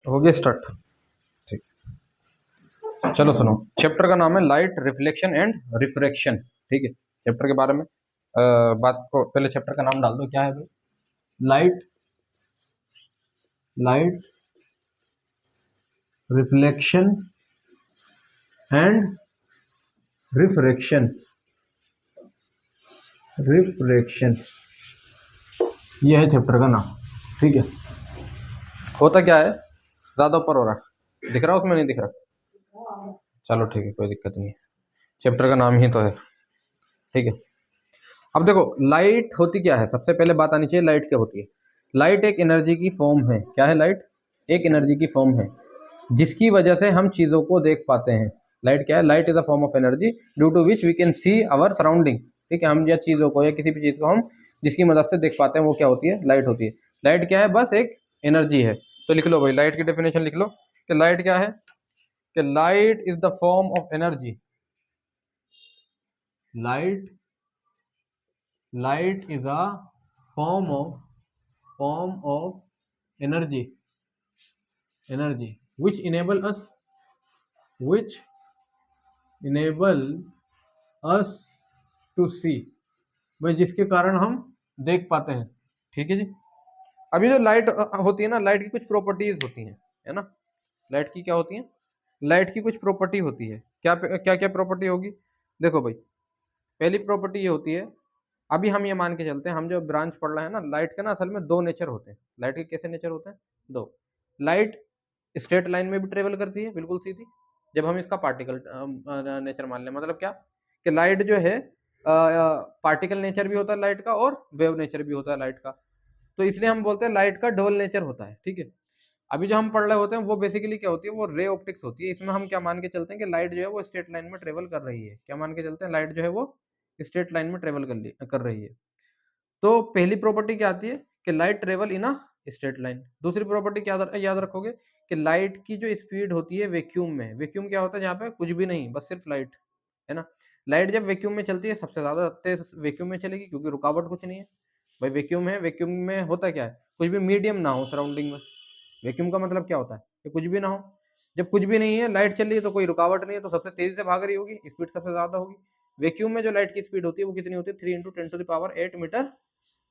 हो गया स्टार्ट। ठीक, चलो सुनो। चैप्टर का नाम है लाइट रिफ्लेक्शन एंड रिफ्रैक्शन। ठीक है, चैप्टर के बारे में बात को पहले चैप्टर का नाम डाल दो। क्या है भाई? Light, light reflection and refraction. Refraction, ये है चैप्टर का नाम। ठीक है, होता क्या है, ज्यादा ऊपर हो रहा है, दिख रहा है उसमें? नहीं दिख रहा? चलो ठीक है, कोई दिक्कत नहीं है, चैप्टर का नाम ही तो है। ठीक है, अब देखो लाइट होती क्या है। सबसे पहले बात आनी चाहिए लाइट क्या होती है। लाइट एक एनर्जी की फॉर्म है। क्या है? लाइट एक एनर्जी की फॉर्म है जिसकी वजह से हम चीज़ों को देख पाते हैं। लाइट क्या है? Light is a form of energy due to which we can see our surrounding. ठीक है, हम या चीज़ों को या किसी भी चीज़ को हम जिसकी मदद से देख पाते हैं वो क्या होती है? लाइट होती है। लाइट क्या है? बस एक एनर्जी है। तो लिख लो भाई, लाइट की डेफिनेशन लिख लो कि लाइट क्या है, कि light is the form of energy. Light, light is a form of energy, energy which enable us, which enable us to see, भाई जिसके कारण हम देख पाते हैं। ठीक है जी। अभी जो लाइट होती है ना, लाइट की कुछ प्रॉपर्टीज होती हैं, है ना? लाइट की क्या होती है? लाइट की कुछ प्रॉपर्टी होती है। क्या क्या क्या प्रॉपर्टी होगी? देखो भाई, पहली प्रॉपर्टी ये होती है, अभी हम ये मान के चलते हैं, हम जो ब्रांच पढ़ रहे हैं ना, लाइट के ना असल में दो नेचर होते हैं। लाइट के कैसे नेचर होते हैं? दो। लाइट स्ट्रेट लाइन में भी ट्रेवल करती है, बिल्कुल सीधी, जब हम इसका पार्टिकल नेचर मान लें। मतलब क्या, कि लाइट जो है पार्टिकल नेचर भी होता है लाइट का और वेव नेचर भी होता है लाइट का। तो इसलिए हम बोलते हैं लाइट का डबल नेचर होता है। ठीक है, अभी जो हम पढ़ रहे होते हैं वो बेसिकली क्या होती है, वो रे ऑप्टिक्स होती है। इसमें हम क्या मान के चलते हैं कि लाइट जो है वो स्ट्रेट लाइन में ट्रेवल कर रही है। क्या मान के चलते हैं? लाइट जो है वो स्ट्रेट लाइन में ट्रेवल कर रही है। तो पहली प्रॉपर्टी क्या आती है, कि light travel in a straight line. दूसरी प्रॉपर्टी क्या याद रखोगे, कि लाइट की जो स्पीड होती है वैक्यूम में, वैक्यूम क्या होता है? जहाँ पे कुछ भी नहीं, बस सिर्फ लाइट, है ना? लाइट जब वैक्यूम में चलती है सबसे ज्यादा तेज वैक्यूम में चलेगी, क्योंकि रुकावट कुछ नहीं है भाई। वैक्यूम है, वैक्यूम में होता क्या है, कुछ भी मीडियम ना हो सराउंडिंग में। वैक्यूम का मतलब क्या होता है, कि कुछ भी ना हो। जब कुछ भी नहीं है, लाइट चल रही है तो कोई रुकावट नहीं है, तो सबसे तेजी से भाग रही होगी, स्पीड सबसे ज्यादा होगी। वैक्यूम में जो लाइट की स्पीड होती है वो कितनी होती है? 3 × 10⁸ मीटर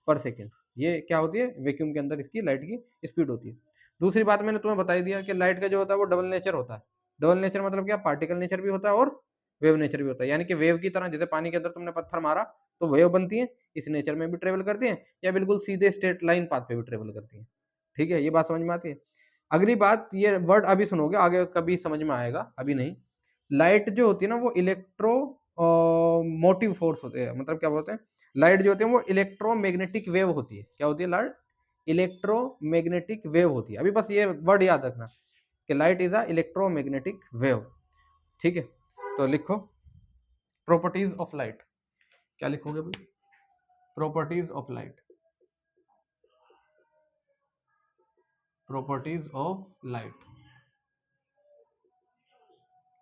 पर सेकेंड। ये क्या होती है? वैक्यूम के अंदर इसकी लाइट की स्पीड होती है। दूसरी बात मैंने तुम्हें बता दिया कि लाइट का जो होता है वो डबल नेचर होता है। डबल नेचर मतलब क्या? पार्टिकल नेचर भी होता है और वेव नेचर भी होता है। यानी कि वेव की तरह, जैसे पानी के अंदर तुमने पत्थर मारा तो वेव बनती है, इस नेचर में भी ट्रेवल करती है, या बिल्कुल सीधे स्ट्रेट लाइन पाथ पे भी ट्रेवल करती है। ठीक है, ये बात समझ में आती है? अगली बात, ये वर्ड अभी सुनोगे, आगे कभी समझ में आएगा, अभी नहीं। लाइट जो होती है ना वो इलेक्ट्रो मोटिव फोर्स होते हैं। मतलब क्या बोलते हैं, लाइट जो होती है वो इलेक्ट्रोमैग्नेटिक वेव होती है। क्या होती है? लाइट इलेक्ट्रोमैग्नेटिक वेव होती है। अभी बस ये वर्ड याद रखना कि light is a electromagnetic wave. ठीक है, तो लिखो प्रॉपर्टीज ऑफ लाइट। क्या लिखोगे भाई? Properties of light, properties of light.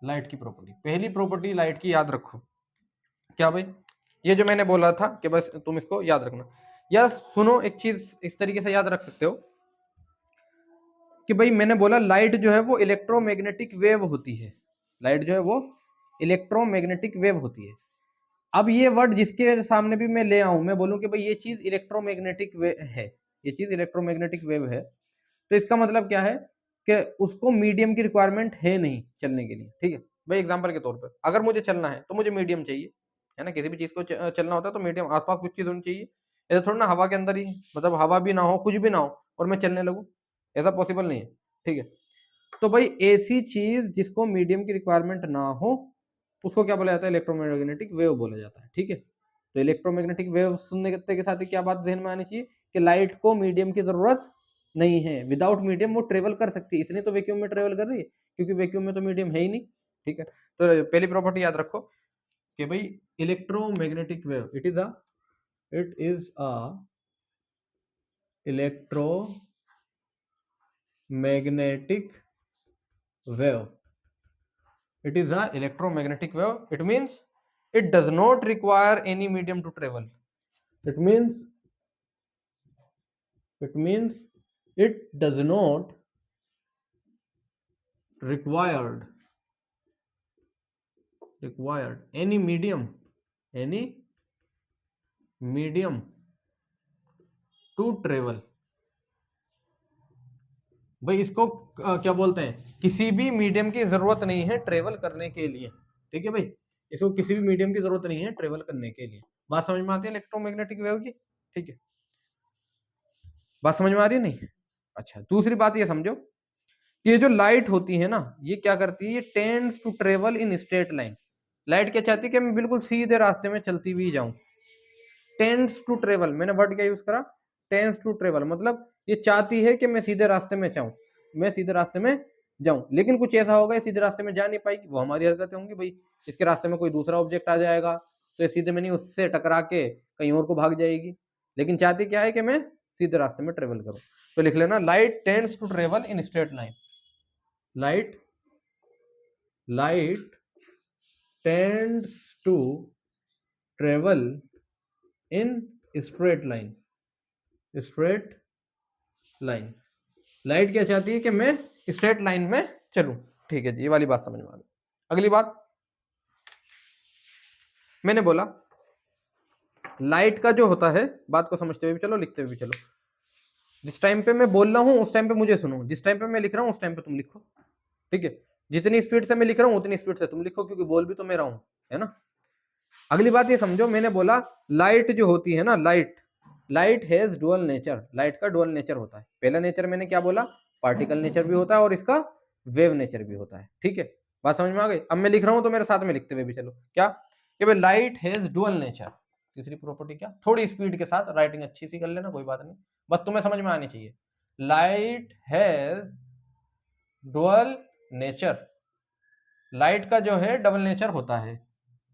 Light की प्रॉपर्टी, पहली प्रॉपर्टी लाइट की याद रखो। क्या भाई? ये जो मैंने बोला था कि बस तुम इसको याद रखना। या सुनो, एक चीज इस तरीके से याद रख सकते हो कि भाई मैंने बोला लाइट जो है वो इलेक्ट्रोमैग्नेटिक वेव होती है। लाइट जो है वो इलेक्ट्रोमैग्नेटिक वेव होती है। अब ये वर्ड जिसके सामने भी मैं ले आऊं, मैं बोलूं कि भाई ये चीज इलेक्ट्रोमैग्नेटिक वेव है, ये चीज इलेक्ट्रोमैग्नेटिक वेव है, तो इसका मतलब क्या है, कि उसको मीडियम की रिक्वायरमेंट है नहीं चलने के लिए। ठीक है भाई, एग्जांपल के तौर पर अगर मुझे चलना है तो मुझे मीडियम चाहिए, है ना? किसी भी चीज को चलना होता है तो मीडियम आसपास कुछ चीज होनी चाहिए। ऐसा थोड़ा ना हवा के अंदर ही, मतलब हवा भी ना हो, कुछ भी ना हो और मैं चलने लगूं, ऐसा पॉसिबल नहीं है। ठीक है, तो भाई ऐसी चीज जिसको मीडियम की रिक्वायरमेंट ना हो उसको क्या बोला जाता है? इलेक्ट्रोमैग्नेटिक वेव बोला जाता है। ठीक है, तो इलेक्ट्रोमैग्नेटिक वेव सुनने के साथ ही क्या बात ध्यान में आनी चाहिए, कि लाइट को मीडियम की जरूरत नहीं है। विदाउट मीडियम वो ट्रेवल कर सकती है, इसलिए तो वैक्यूम में ट्रेवल कर रही है, क्योंकि वैक्यूम में तो मीडियम है ही नहीं। ठीक है, तो पहली प्रॉपर्टी याद रखो कि भाई electromagnetic wave, it is a electromagnetic wave. It is a electromagnetic wave. It means it does not require any medium to travel. It means it means it does not required any medium to travel। भाई इसको क्या बोलते हैं, किसी भी medium की जरूरत नहीं है ट्रेवल करने के लिए। ठीक है भाई, इसको किसी भी मीडियम की जरूरत नहीं है ट्रेवल करने के लिए। बात समझ में आती है इलेक्ट्रोमैग्नेटिक वेव की? ठीक है, बात समझ में आ रही है नहीं? अच्छा, दूसरी बात ये समझो कि ये जो लाइट होती है ना, ये क्या करती है, ये tends to travel in straight line. लाइट क्या चाहती है कि मैं बिल्कुल सीधे रास्ते में चलती हुई जाऊं। टेंड्स टू ट्रेवल, मैंने वर्ड क्या यूज करा, टेंड्स टू ट्रेवल, मतलब ये चाहती है कि मैं सीधे रास्ते में जाऊं, मैं सीधे रास्ते में जाऊं। लेकिन कुछ ऐसा होगा सीधे रास्ते में जा नहीं पाएगी, वो हमारी हरकतें होंगी भाई। इसके रास्ते में कोई दूसरा ऑब्जेक्ट आ जाएगा तो ये सीधे में नहीं, उससे टकरा के कहीं और को भाग जाएगी। लेकिन चाहती क्या है कि मैं सीधे रास्ते में ट्रेवल करूं। तो लिख लेना, light tends to travel in straight line. लाइट tends to travel in straight line। Light क्या चाहती है कि मैं स्ट्रेट लाइन में चलूं। ठीक है जी, ये वाली बात समझ में आ गई। अगली बात मैंने बोला, लाइट का जो होता है, बात को समझते हुए भी चलो, लिखते हुए भी चलो। जिस टाइम पे मैं बोल रहा हूं उस टाइम पे मुझे सुनो, जिस टाइम पे मैं लिख रहा हूं उस टाइम पे तुम लिखो। ठीक है, जितनी स्पीड से मैं लिख रहा हूं उतनी स्पीड से तुम लिखो, क्योंकि बोल भी तो मैं रहा हूं, है ना। अगली बात ये समझो, मैंने बोला लाइट जो होती है ना, light has dual nature. Light का डुअल नेचर होता है। पहला नेचर मैंने क्या बोला, पार्टिकल नेचर भी होता है और इसका वेव नेचर भी होता है। ठीक है, बात समझ में आ गई? अब मैं लिख रहा हूं तो मेरे साथ में लिखते हुए भी चलो, क्या कि भाई लाइट हैज डुअल नेचर। तीसरी प्रॉपर्टी क्या, थोड़ी स्पीड के साथ राइटिंग अच्छी सी कर लेना, कोई बात नहीं, बस तुम्हें समझ में आनी चाहिए। Light has dual nature, light का जो है डबल नेचर होता है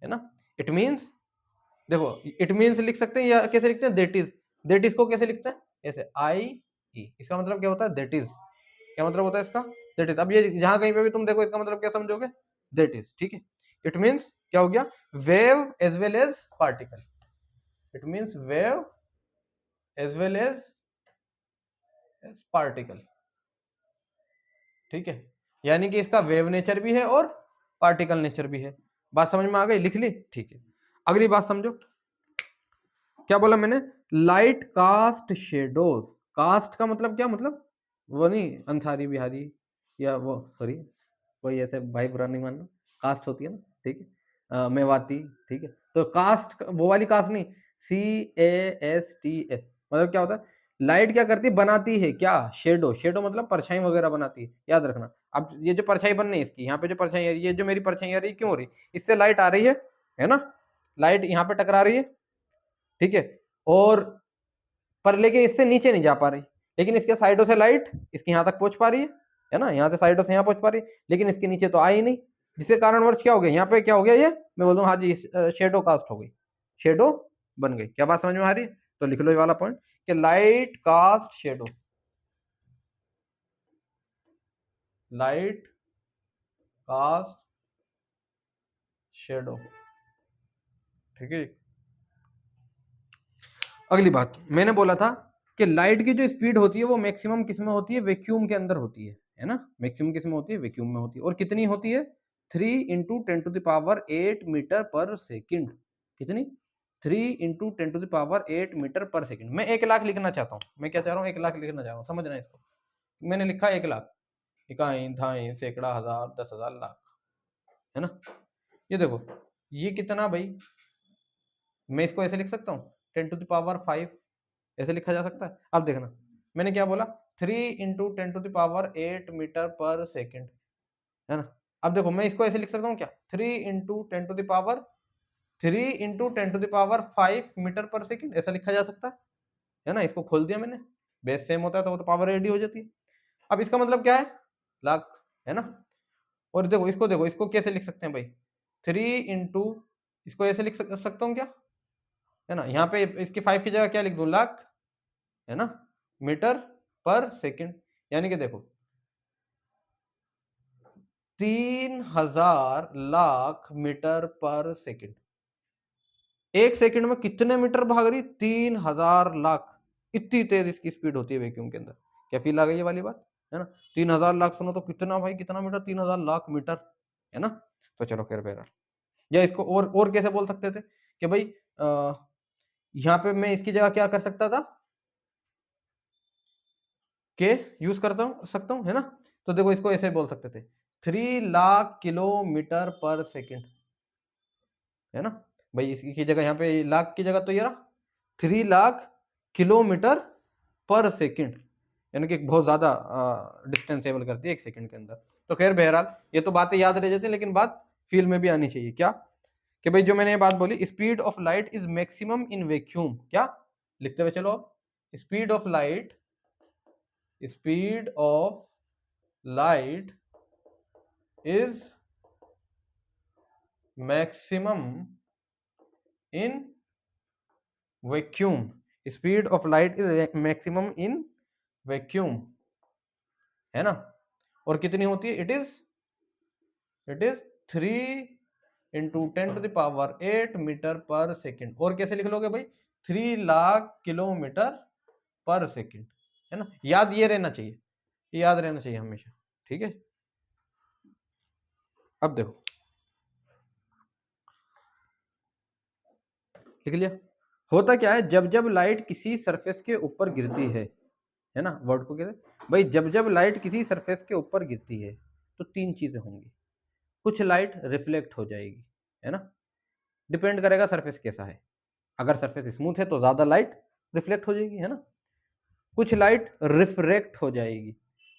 ना। इट मीन्स, देखो इट मीन्स लिख सकते हैं या कैसे लिखते हैं, दैट इज को कैसे लिखते हैं, ऐसे आई ई। इसका मतलब क्या होता है, दैट इज। क्या मतलब होता है इसका, दैट इज। अब ये जहां कहीं पे भी तुम देखो, इसका मतलब क्या समझोगे, दैट इज। ठीक है, इट मीन्स क्या हो गया, wave as well as particle. It means wave as well as particle. ठीक है, यानी कि इसका वेव नेचर भी है और पार्टिकल नेचर भी है। बात समझ में आ गई, लिख ली? ठीक है, अगली बात समझो, क्या बोला मैंने, लाइट कास्ट शेडोज। कास्ट का मतलब क्या, मतलब वो नहीं अंसारी बिहारी या वो, सॉरी कोई ऐसे भाई बुरा नहीं मानना, कास्ट होती है ना, ठीक है, मेवाती। ठीक है, तो कास्ट वो वाली कास्ट नहीं, CASTS, मतलब क्या होता है, लाइट क्या करती है, बनाती है क्या, शेडो। शेडो मतलब परछाई वगैरह बनाती है, याद रखना। अब ये जो परछाई बन रही है इसकी, यहाँ पे जो परछाई है, ये जो मेरी परछाई आ रही है, क्यों हो रही, इससे लाइट आ रही है ना, लाइट यहाँ पे टकरा रही है। ठीक है, और पर लेकिन इससे नीचे नहीं जा पा रही, लेकिन इसके साइडों से लाइट इसके यहाँ तक पहुंच पा रही है ना, यहाँ से साइडों से यहाँ पहुंच पा रही है, लेकिन इसके नीचे तो आई नहीं। जिसके कारणवश क्या हो गया, यहाँ पे क्या हो गया, ये मैं बोल दूं, हाँ जी, शेडो कास्ट हो गई, शेडो बन गई। क्या बात समझ में आ रही है? तो लिख लो ये वाला पॉइंट कि light cast shadow, light cast shadow. ठीक है, अगली बात मैंने बोला था कि लाइट की जो स्पीड होती है वो मैक्सिमम किस में होती है, वैक्यूम के अंदर होती है ना। मैक्सिमम किस में होती है, वैक्यूम में होती है। और कितनी होती है, 3 × 10⁸ मीटर पर सेकंड। कितनी, 3 × 10⁸ मीटर पर सेकंड। मैं 1,00,000 लिखना चाहता हूँ, मैं क्या चाह रहा हूँ, 1,00,000 लिखना चाह रहा हूँ, समझना इसको। मैंने लिखा 1,00,000, इकाई, धाई, सैकड़ा, हजार, 10,000, लाख, है ना। ये देखो, ये कितना भाई, मैं इसको ऐसे लिख सकता हूँ, 10⁵ ऐसे लिखा जा सकता है। अब देखना, मैंने क्या बोला, 3 × 10⁸ मीटर पर सेकंड, है ना। अब देखो मैं इसको ऐसे लिख सकता हूँ क्या, 3 × 10⁵ मीटर पर सेकंड, ऐसा लिखा जा सकता है ना। इसको खोल दिया मैंने, बेस सेम होता है तो वो तो पावर रेडी हो जाती है। अब इसका मतलब क्या है, लाख, है ना। और देखो इसको कैसे लिख सकते हैं भाई, 3 × इसको ऐसे लिख सकता हूँ क्या, है ना। यहाँ पे इसकी 5 की जगह क्या लिख दूं, लाख, है ना, मीटर पर सेकंड। यानी कि देखो 3,000 लाख मीटर पर सेकंड। एक सेकंड में कितने मीटर भाग रही, 3,000 लाख। इतनी तेज इसकी स्पीड होती है वैक्यूम के अंदर। क्या फील आ गई ये वाली बात? है ना। 3000 लाख सुनो तो कितना भाई, कितना मीटर, 3000 लाख मीटर, है ना। तो चलो खैर बहरहाल, या इसको और कैसे बोल सकते थे कि भाई यहाँ पे मैं इसकी जगह क्या कर सकता था, के यूज करता हूँ सकता हूँ, है ना। तो देखो इसको ऐसे बोल सकते थे 3 लाख किलोमीटर पर सेकेंड, है ना। भाई इसकी जगह यहाँ पे लाख की जगह तो ये रहा 3 लाख किलोमीटर पर सेकेंड, यानी कि बहुत ज्यादा डिस्टेंस ट्रेवल करती है 1 सेकंड के अंदर। तो खैर बहरहाल ये तो बातें याद रह जाती है, लेकिन बात फील में भी आनी चाहिए क्या, कि भाई जो मैंने ये बात बोली, speed of light is maximum in vacuum, क्या लिखते हुए चलो आप, speed of light, speed of light is maximum in vacuum, speed of light is maximum in vacuum, है ना। और कितनी होती है, इट इज 3 इंटू 10⁸ मीटर पर सेकेंड। और कैसे लिख लोगे भाई, 3 लाख किलोमीटर पर सेकेंड, है ना। याद ये रहना चाहिए, याद रहना चाहिए हमेशा, ठीक है। अब देखो लिख लिया, होता क्या है, जब जब लाइट किसी सरफेस के ऊपर गिरती है ना, वर्ड को कहते भाई, जब जब लाइट किसी सरफेस के ऊपर गिरती है तो 3 चीजें होंगी, कुछ लाइट रिफ्लेक्ट हो जाएगी, है ना, डिपेंड करेगा सरफेस कैसा है, अगर सरफेस स्मूथ है तो ज्यादा लाइट रिफ्लेक्ट हो जाएगी, है ना। कुछ लाइट रिफ्रैक्ट हो जाएगी,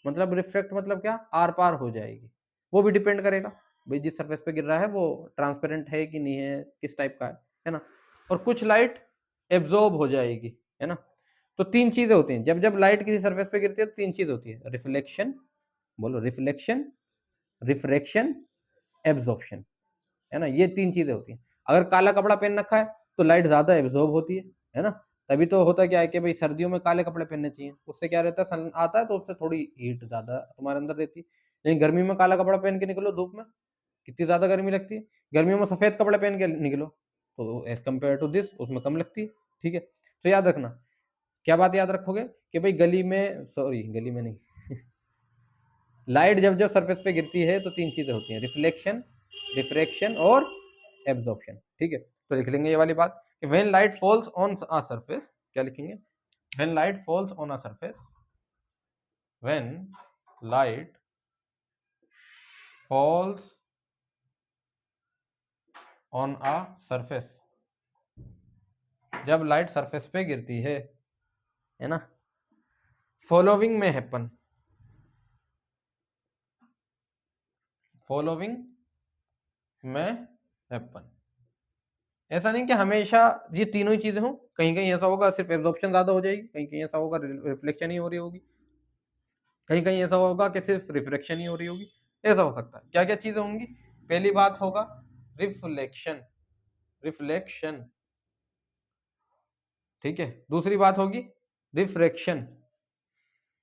मतलब रिफ्रैक्ट मतलब क्या, आर पार हो जाएगी, वो भी डिपेंड करेगा भाई जिस सरफेस पे गिर रहा है वो ट्रांसपेरेंट है कि नहीं है, किस टाइप का है ना। और कुछ लाइट एब्जॉर्ब हो जाएगी, है ना। तो 3 चीजें होती हैं, जब जब लाइट किसी सरफेस पे गिरती है तो 3 चीज होती है, रिफ्लेक्शन, बोलो रिफ्लेक्शन, रिफ्रैक्शन, एब्जॉर्प्शन, है ना। ये 3 चीजें होती हैं। अगर काला कपड़ा पहन रखा है तो लाइट ज्यादा एब्जॉर्ब होती है ना। तभी तो होता क्या है कि भाई सर्दियों में काले कपड़े पहनने चाहिए, उससे क्या रहता है, सन आता है तो उससे थोड़ी हीट ज्यादा तुम्हारे अंदर रहती है। लेकिन गर्मी में काला कपड़ा पहन के निकलो धूप में, कितनी ज्यादा गर्मी लगती है। गर्मियों में सफेद कपड़े पहन के निकलो तो एज कम्पेयर टू दिस उसमें कम लगती है, ठीक है। तो याद रखना, क्या बात याद रखोगे कि भाई गली में, सॉरी गली में नहीं लाइट जब जब सरफेस पे गिरती है तो 3 चीजें होती हैं, रिफ्लेक्शन, रिफ्रैक्शन और एब्जॉर्प्शन, ठीक है। तो लिख लेंगे ये वाली बात कि when light falls on a surface, क्या लिखेंगे, when light falls on a surface, when light falls on a surface, जब लाइट सरफेस पे गिरती है ना, फॉलोइंग में हैपन, फॉलोइंग में हैपन, ऐसा नहीं कि हमेशा ये तीनों ही चीजें हों, कहीं कहीं ऐसा होगा सिर्फ एब्जॉर्प्शन ज्यादा हो जाएगी, कहीं कहीं ऐसा होगा रिफ्लेक्शन ही हो रही होगी, कहीं कहीं ऐसा होगा कि सिर्फ रिफ्लेक्शन ही हो रही होगी, ऐसा हो सकता है। क्या क्या चीजें होंगी, पहली बात होगा रिफ्लेक्शन, रिफ्लेक्शन, ठीक है। दूसरी बात होगी रिफ्रैक्शन,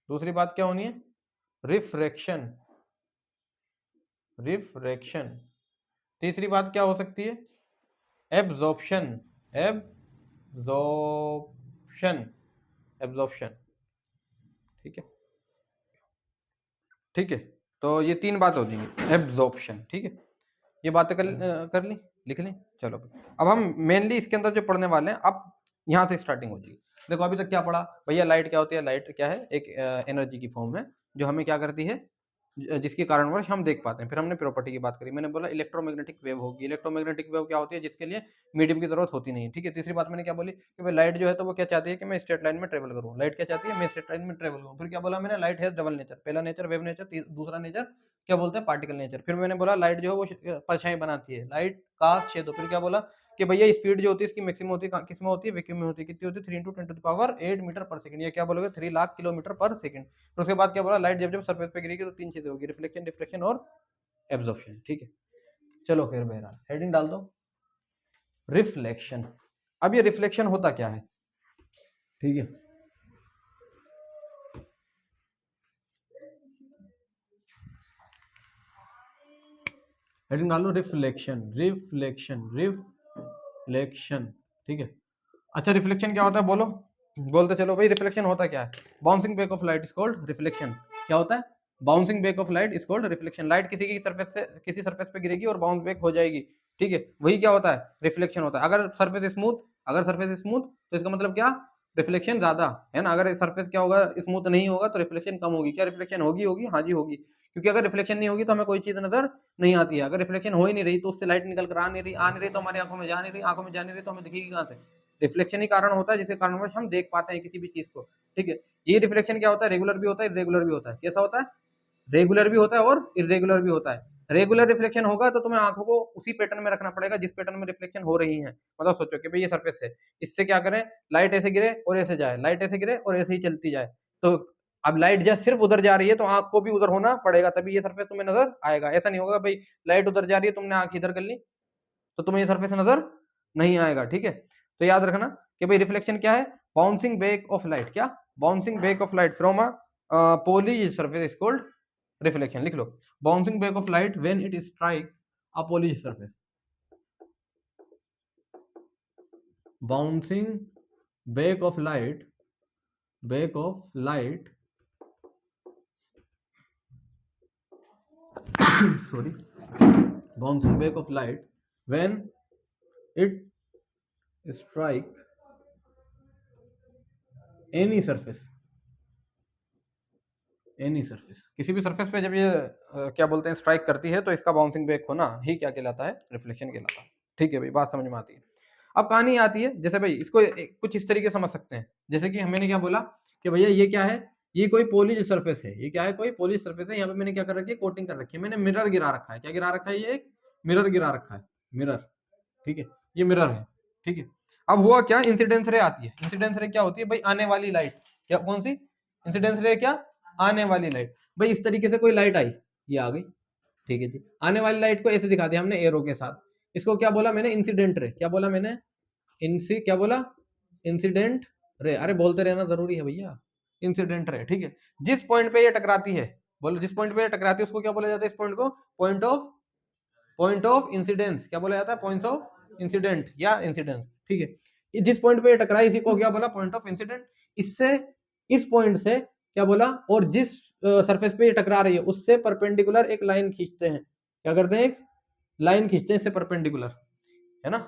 दूसरी बात क्या होनी है, रिफ्रैक्शन, रिफ्रैक्शन। तीसरी बात क्या हो सकती है, एब्जॉर्प्शन, एब्जॉर्प्शन, एब्जॉर्प्शन, ठीक है, ठीक है। तो ये 3 बात हो जाएंगी, एब्जॉर्प्शन, ठीक है। ये बातें कर ली, लिख ली, चलो अब हम मेनली इसके अंदर जो पढ़ने वाले हैं, अब यहाँ से स्टार्टिंग हो जाएगी। देखो अभी तक क्या पढ़ा भैया, लाइट क्या होती है, लाइट क्या है, एक एनर्जी की फॉर्म है जो हमें क्या करती है, जिसके कारणवश हम देख पाते हैं। फिर हमने प्रॉपर्टी की बात करी, मैंने बोला इलेक्ट्रोमैग्नेटिक वेव होगी, इलेक्ट्रोमैग्नेटिक वेव क्या होती है, जिसके लिए मीडियम की जरूरत होती नहीं है, ठीक है। तीसरी बात मैंने क्या बोली कि भाई लाइट जो है तो वो क्या चाहती है कि मैं स्ट्रेट लाइन में ट्रेवल करूँ, लाइट क्या चाहती है, मैं स्ट्रेट लाइन में ट्रेवल करूँ। फिर क्या बोला मैंने, लाइट है डबल नेचर, पहला नेचर वेव नेचर, दूसरा नेचर क्या बोलते हैं, पार्टिकल नेचर। फिर मैंने बोला लाइट जो है वो परछाई बनाती है, लाइट का छेद। फिर क्या बोला कि भैया स्पीड जो होती है इसकी मैक्सिमम होती है किस में होती है, वैक्यूम में होती है, कितनी होती है 3 इंटू 10⁸ मीटर पर सेकंड, ये क्या बोलोगे 3 लाख किलोमीटर पर सेकंड। फिर उसके बाद क्या बोला, लाइट जब जब सरफेस पे गिरेगी तो 3 चीजें होगी, रिफ्लेक्शन, डिफ्रेक्शन और एब्जॉर्प्शन, ठीक है। चलो फिर बहरहाल हेडिंग डाल दो, रिफ्लेक्शन। अब ये रिफ्लेक्शन होता क्या है, ठीक है। हेडिंग डाल लो रिफ्लेक्शन, रिफ्लेक्शन, रिफ्लेक्शन, ठीक है। अच्छा रिफ्लेक्शन क्या होता है बोलो, बोलते चलो भाई, रिफ्लेक्शन होता क्या है, bouncing back of light is called reflection, क्या होता है? Bouncing back of light is called reflection. Light किसी सरफेस पे गिरेगी और बाउंस बैक हो जाएगी, ठीक है, वही क्या होता है? रिफ्लेक्शन होता है। अगर सरफेस स्मूथ तो इसका मतलब क्या? रिफ्लेक्शन ज्यादा, है ना। अगर सरफेस क्या होगा? स्मूथ नहीं होगा तो रिफ्लेक्शन कम होगी। क्या रिफ्लेक्शन होगी? हाँ जी होगी, क्योंकि अगर रिफ्लेक्शन नहीं होगी तो हमें कोई चीज नजर नहीं आती है। अगर रिफ्लेक्शन हो ही नहीं रही तो उससे लाइट निकल कर आ नहीं रही तो हमारी आंखों में जा नहीं रही तो हमें दिखेगी कहाँ से? रिफ्लेक्शन ही कारण होता है जिसके कारणवश हम देख पाते हैं किसी भी चीज को, ठीक है। ये रिफ्लेक्शन क्या होता है? रेगुलर भी होता है, इरेगुलर भी होता है। कैसा होता है? रेगुलर भी होता है और इरेगुलर भी होता है। रेगुलर रिफ्लेक्शन होगा तो तुम्हें आंखों को उसी पैटर्न में रखना पड़ेगा जिस पैटर्न में रिफ्लेक्शन हो रही है। मतलब सोचो कि भाई ये सरफेस है, इससे क्या करें? लाइट ऐसे गिरे और ऐसे जाए, लाइट ऐसे गिरे और ऐसे ही चलती जाए। तो अब लाइट जब सिर्फ उधर जा रही है तो आंख को भी उधर होना पड़ेगा, तभी ये सरफेस तुम्हें नजर आएगा। ऐसा नहीं होगा भाई लाइट उधर जा रही है, तुमने आंख इधर कर ली तो तुम्हें ये सरफेस नजर नहीं आएगा, ठीक है। तो याद रखना कि भाई रिफ्लेक्शन क्या है? Bouncing back of light. क्या? Bouncing back of light from a polish surface is called reflection. लिख लो, bouncing back of light when it strike a polish surface. Bouncing back of light sorry, bouncing back of light when it strike any surface, किसी भी surface पे जब ये क्या बोलते हैं स्ट्राइक करती है तो इसका बाउंसिंग बैक होना ही क्या कहलाता है? रिफ्लेक्शन कहलाता है, ठीक है भाई। बात समझ में आती है। अब कहानी आती है, जैसे भाई इसको कुछ इस तरीके समझ सकते हैं, जैसे कि मैंने क्या बोला कि भैया ये क्या है? ये कोई पॉलिश सरफेस है। ये क्या है? कोई पॉलिश सरफेस है। यहाँ पे मैंने क्या कर रखी है? कोटिंग कर रखी है। मैंने मिरर गिरा रखा है। क्या गिरा रखा है? ये एक मिरर गिरा रखा है, मिरर, ठीक है। ये मिरर है, ठीक है। अब हुआ क्या? इंसिडेंस रे आती है। इंसिडेंस रे क्या होती है भाई? आने वाली लाइट। क्या? कौन सी? इंसिडेंस रे क्या? आने वाली लाइट। भाई इस तरीके से कोई लाइट आई, ये आ गई, ठीक है जी। आने वाली लाइट को ऐसे दिखा दिया हमने एरो के साथ। इसको क्या बोला मैंने? Incident ray. क्या बोला मैंने? क्या बोला? Incident ray. अरे बोलते रहना जरूरी है भैया। इंसिडेंट रे, ठीक है। जिस पॉइंट पे ये टकराती है, बोलो जिस पॉइंट पे ये टकराती है उसको क्या बोला जाता है? इस पॉइंट को पॉइंट ऑफ इंसिडेंस। क्या बोला जाता है? पॉइंट ऑफ इंसिडेंट या इंसिडेंस, ठीक है। जिस पॉइंट पे ये टकराई इसी को क्या बोला? Point of incident. इससे, इस पॉइंट से क्या बोला? और जिस सरफेस पे ये टकरा रही है उससे परपेंडिकुलर एक लाइन खींचते हैं। क्या करते हैं? एक लाइन खींचते हैं इससे परपेंडिकुलर, है ना।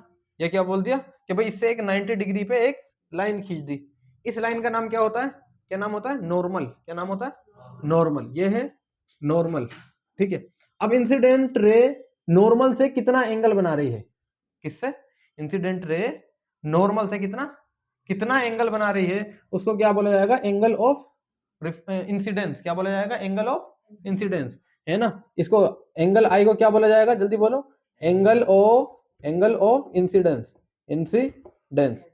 ये क्या बोल दिया कि भाई इससे एक 90 डिग्री पे एक लाइन खींच दी। इस लाइन का नाम क्या होता है? क्या नाम होता है? नॉर्मल। क्या नाम होता है? नॉर्मल। ये है नॉर्मल, ठीक है। अब इंसिडेंट रे नॉर्मल से कितना एंगल बना रही है? किससे? इंसिडेंट रे नॉर्मल से कितना एंगल बना रही है उसको क्या बोला जाएगा? Angle of incidence. क्या बोला जाएगा? एंगल ऑफ इंसिडेंस, है ना। इसको एंगल आई को क्या बोला जाएगा? जल्दी बोलो। एंगल ऑफ इंसिडेंस,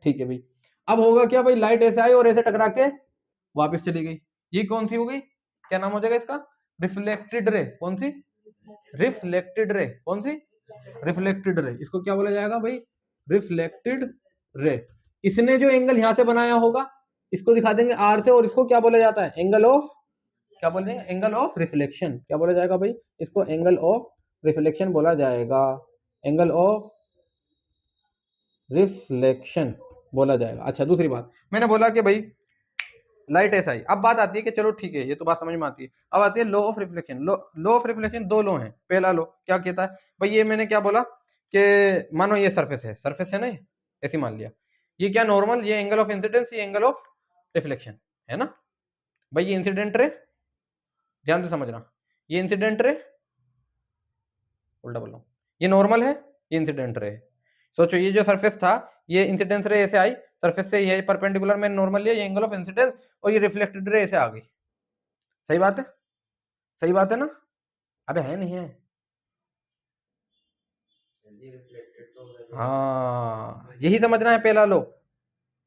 ठीक है भाई। अब होगा क्या भाई? लाइट ऐसे आई और ऐसे टकरा के वापस चली गई। ये कौन सी हो गई? क्या नाम हो जाएगा इसका? Reflected ray. कौन सी? Reflected ray. कौन सी? Reflected ray. इसको क्या बोला जाएगा भाई? Reflected ray. इसने जो एंगल यहां से बनाया होगा इसको दिखा देंगे आर से, और इसको क्या बोला जाता है? एंगल ऑफ, क्या बोल देंगे? Angle of reflection. क्या बोला जाएगा भाई? इसको एंगल ऑफ रिफ्लेक्शन बोला जाएगा। एंगल ऑफ रिफ्लेक्शन बोला जाएगा। अच्छा, दूसरी बात मैंने बोला कि भाई लाइट ऐसा ही। अब बात आती है कि चलो ठीक है, ये तो बात समझ में आती है। अब आती है law of reflection. Law of reflection दो लॉ हैं। पहला लॉ क्या कहता है भाई? ये मैंने क्या बोला कि मानो ये सरफेस है ना, ऐसी मान लिया। ये क्या? नॉर्मल। ये एंगल ऑफ इंसिडेंस, ये एंगल ऑफ रिफ्लेक्शन, है ना भाई। ये इंसिडेंट रे, ध्यान से समझना, ये इंसिडेंट रे, उल्टा बोल रहा हूं, ये नॉर्मल है, ये इंसिडेंट रे है। सोचो ये जो सरफेस था, ये इंसिडेंस रे ऐसे आई सरफेस से, ये परपेंडिकुलर में नॉर्मल लिया, ये एंगल ऑफ इंसिडेंस, और ये रिफ्लेक्टेड रे ऐसे आ गई। सही बात है? सही बात है ना? अबे है नहीं है? हाँ, यही समझना है पहला लो।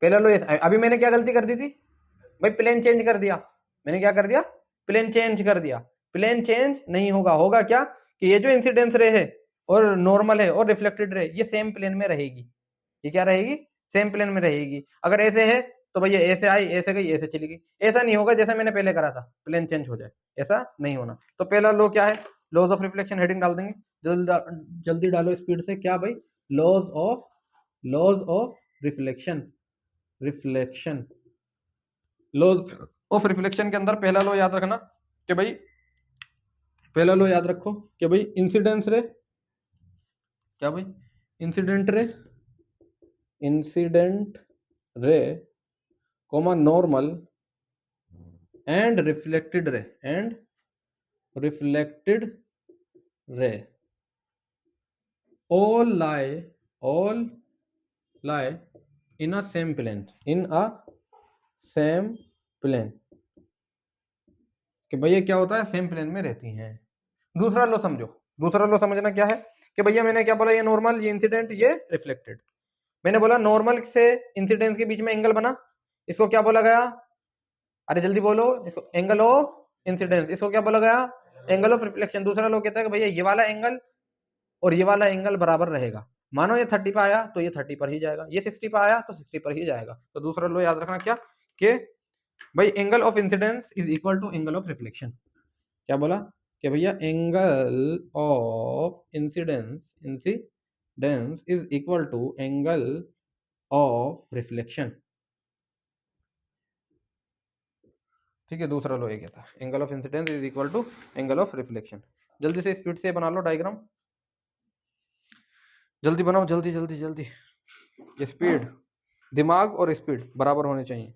पहला लो अभी मैंने क्या गलती कर दी थी भाई? प्लेन चेंज कर दिया। मैंने क्या कर दिया? प्लेन चेंज कर दिया। प्लेन चेंज नहीं होगा। होगा क्या कि ये जो इंसिडेंस रे है और नॉर्मल है और रिफ्लेक्टेड रे, ये सेम प्लेन में रहेगी। ये क्या रहेगी? सेम प्लेन में रहेगी। अगर ऐसे है तो भैया ऐसे आई, ऐसे गई, ऐसे चली गई। ऐसा नहीं होगा जैसे मैंने पहले करा था प्लेन चेंज हो जाए, ऐसा नहीं होना। तो पहला लॉ क्या है? Laws of reflection. हेडिंग डाल देंगे, जल्दी डालो स्पीड से। क्या भाई? Laws of reflection. Laws of reflection के अंदर पहला लॉ याद रखना, कि भाई पहला लो याद रखो कि भाई इंसिडेंस रे, क्या भाई, incident ray, incident ray comma normal and reflected ray, and reflected ray all lie in a same plane, in a same plane, कि भैया क्या होता है, सेम प्लेन में रहती हैं। दूसरा लो समझो, दूसरा लो समझना क्या है कि भैया मैंने क्या बोला, ये नॉर्मल, ये इंसिडेंट, ये रिफ्लेक्टेड। मैंने बोला नॉर्मल से इंसिडेंट के बीच में एंगल बना, इसको क्या बोला गया, अरे जल्दी बोलो, इसको एंगल ऑफ इंसिडेंस। इसको क्या बोला गया, एंगल ऑफ रिफ्लेक्शन। दूसरा लोग कहता है कि भैया ये वाला एंगल और ये वाला एंगल बराबर रहेगा। मानो ये 30 पे आया तो ये 30 पर ही जाएगा, ये 60 पे आया तो 60 पर ही जाएगा। तो दूसरा लो याद रखना क्या, कि भाई angle of incidence is equal to angle of reflection. क्या बोला कि भैया angle of incidence is equal to angle of reflection. ठीक है, दूसरा लो ये कहता है angle of incidence is equal to angle of reflection. जल्दी से स्पीड से बना लो डायग्राम, जल्दी बनाओ, जल्दी जल्दी जल्दी। स्पीड, दिमाग और स्पीड बराबर होने चाहिए।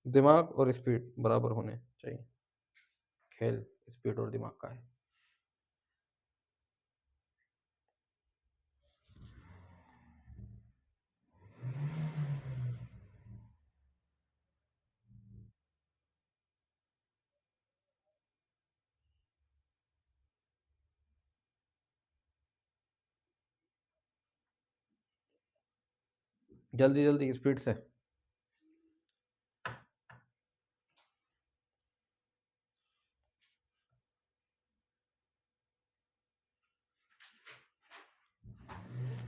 दिमाग और स्पीड बराबर होने चाहिए, खेल स्पीड और दिमाग का है। जल्दी जल्दी स्पीड से।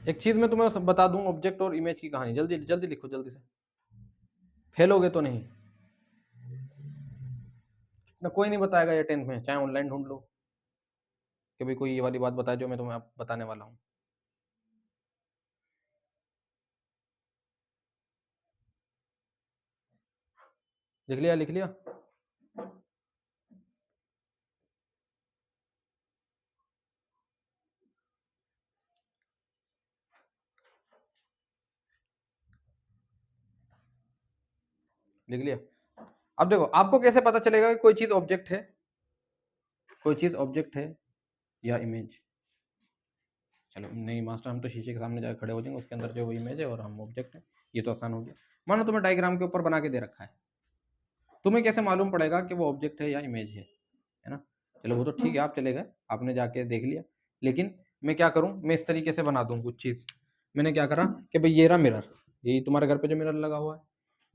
एक चीज मैं तुम्हें बता दूं, ऑब्जेक्ट और इमेज की कहानी। जल्दी जल्दी लिखो, जल्दी से, फेलोगे तो नहीं ना, कोई नहीं बताएगा ये 10th में, चाहे ऑनलाइन ढूंढ लो कि भाई कोई ये वाली बात बताए जो मैं तुम्हें आप बताने वाला हूँ। लिख लिया, लिख लिया। लिख लिया। अब देखो आपको कैसे पता चलेगा कि कोई चीज ऑब्जेक्ट है, कोई चीज ऑब्जेक्ट है या इमेज। चलो नहीं मास्टर, हम तो शीशे के सामने जाकर खड़े हो जाएंगे, उसके अंदर जो वो इमेज है और हम ऑब्जेक्ट है, ये तो आसान हो गया। मानो तुम्हें डायग्राम के ऊपर बना के दे रखा है, तुम्हें कैसे मालूम पड़ेगा कि वो ऑब्जेक्ट है या इमेज है ना। चलो वो तो ठीक है, आप चले गए, आपने जाके देख लिया, लेकिन मैं क्या करूं, मैं इस तरीके से बना दूं कुछ चीज़। मैंने क्या करा कि भाई ये रहा मिरर, यही तुम्हारे घर पे जो मिरर लगा हुआ है,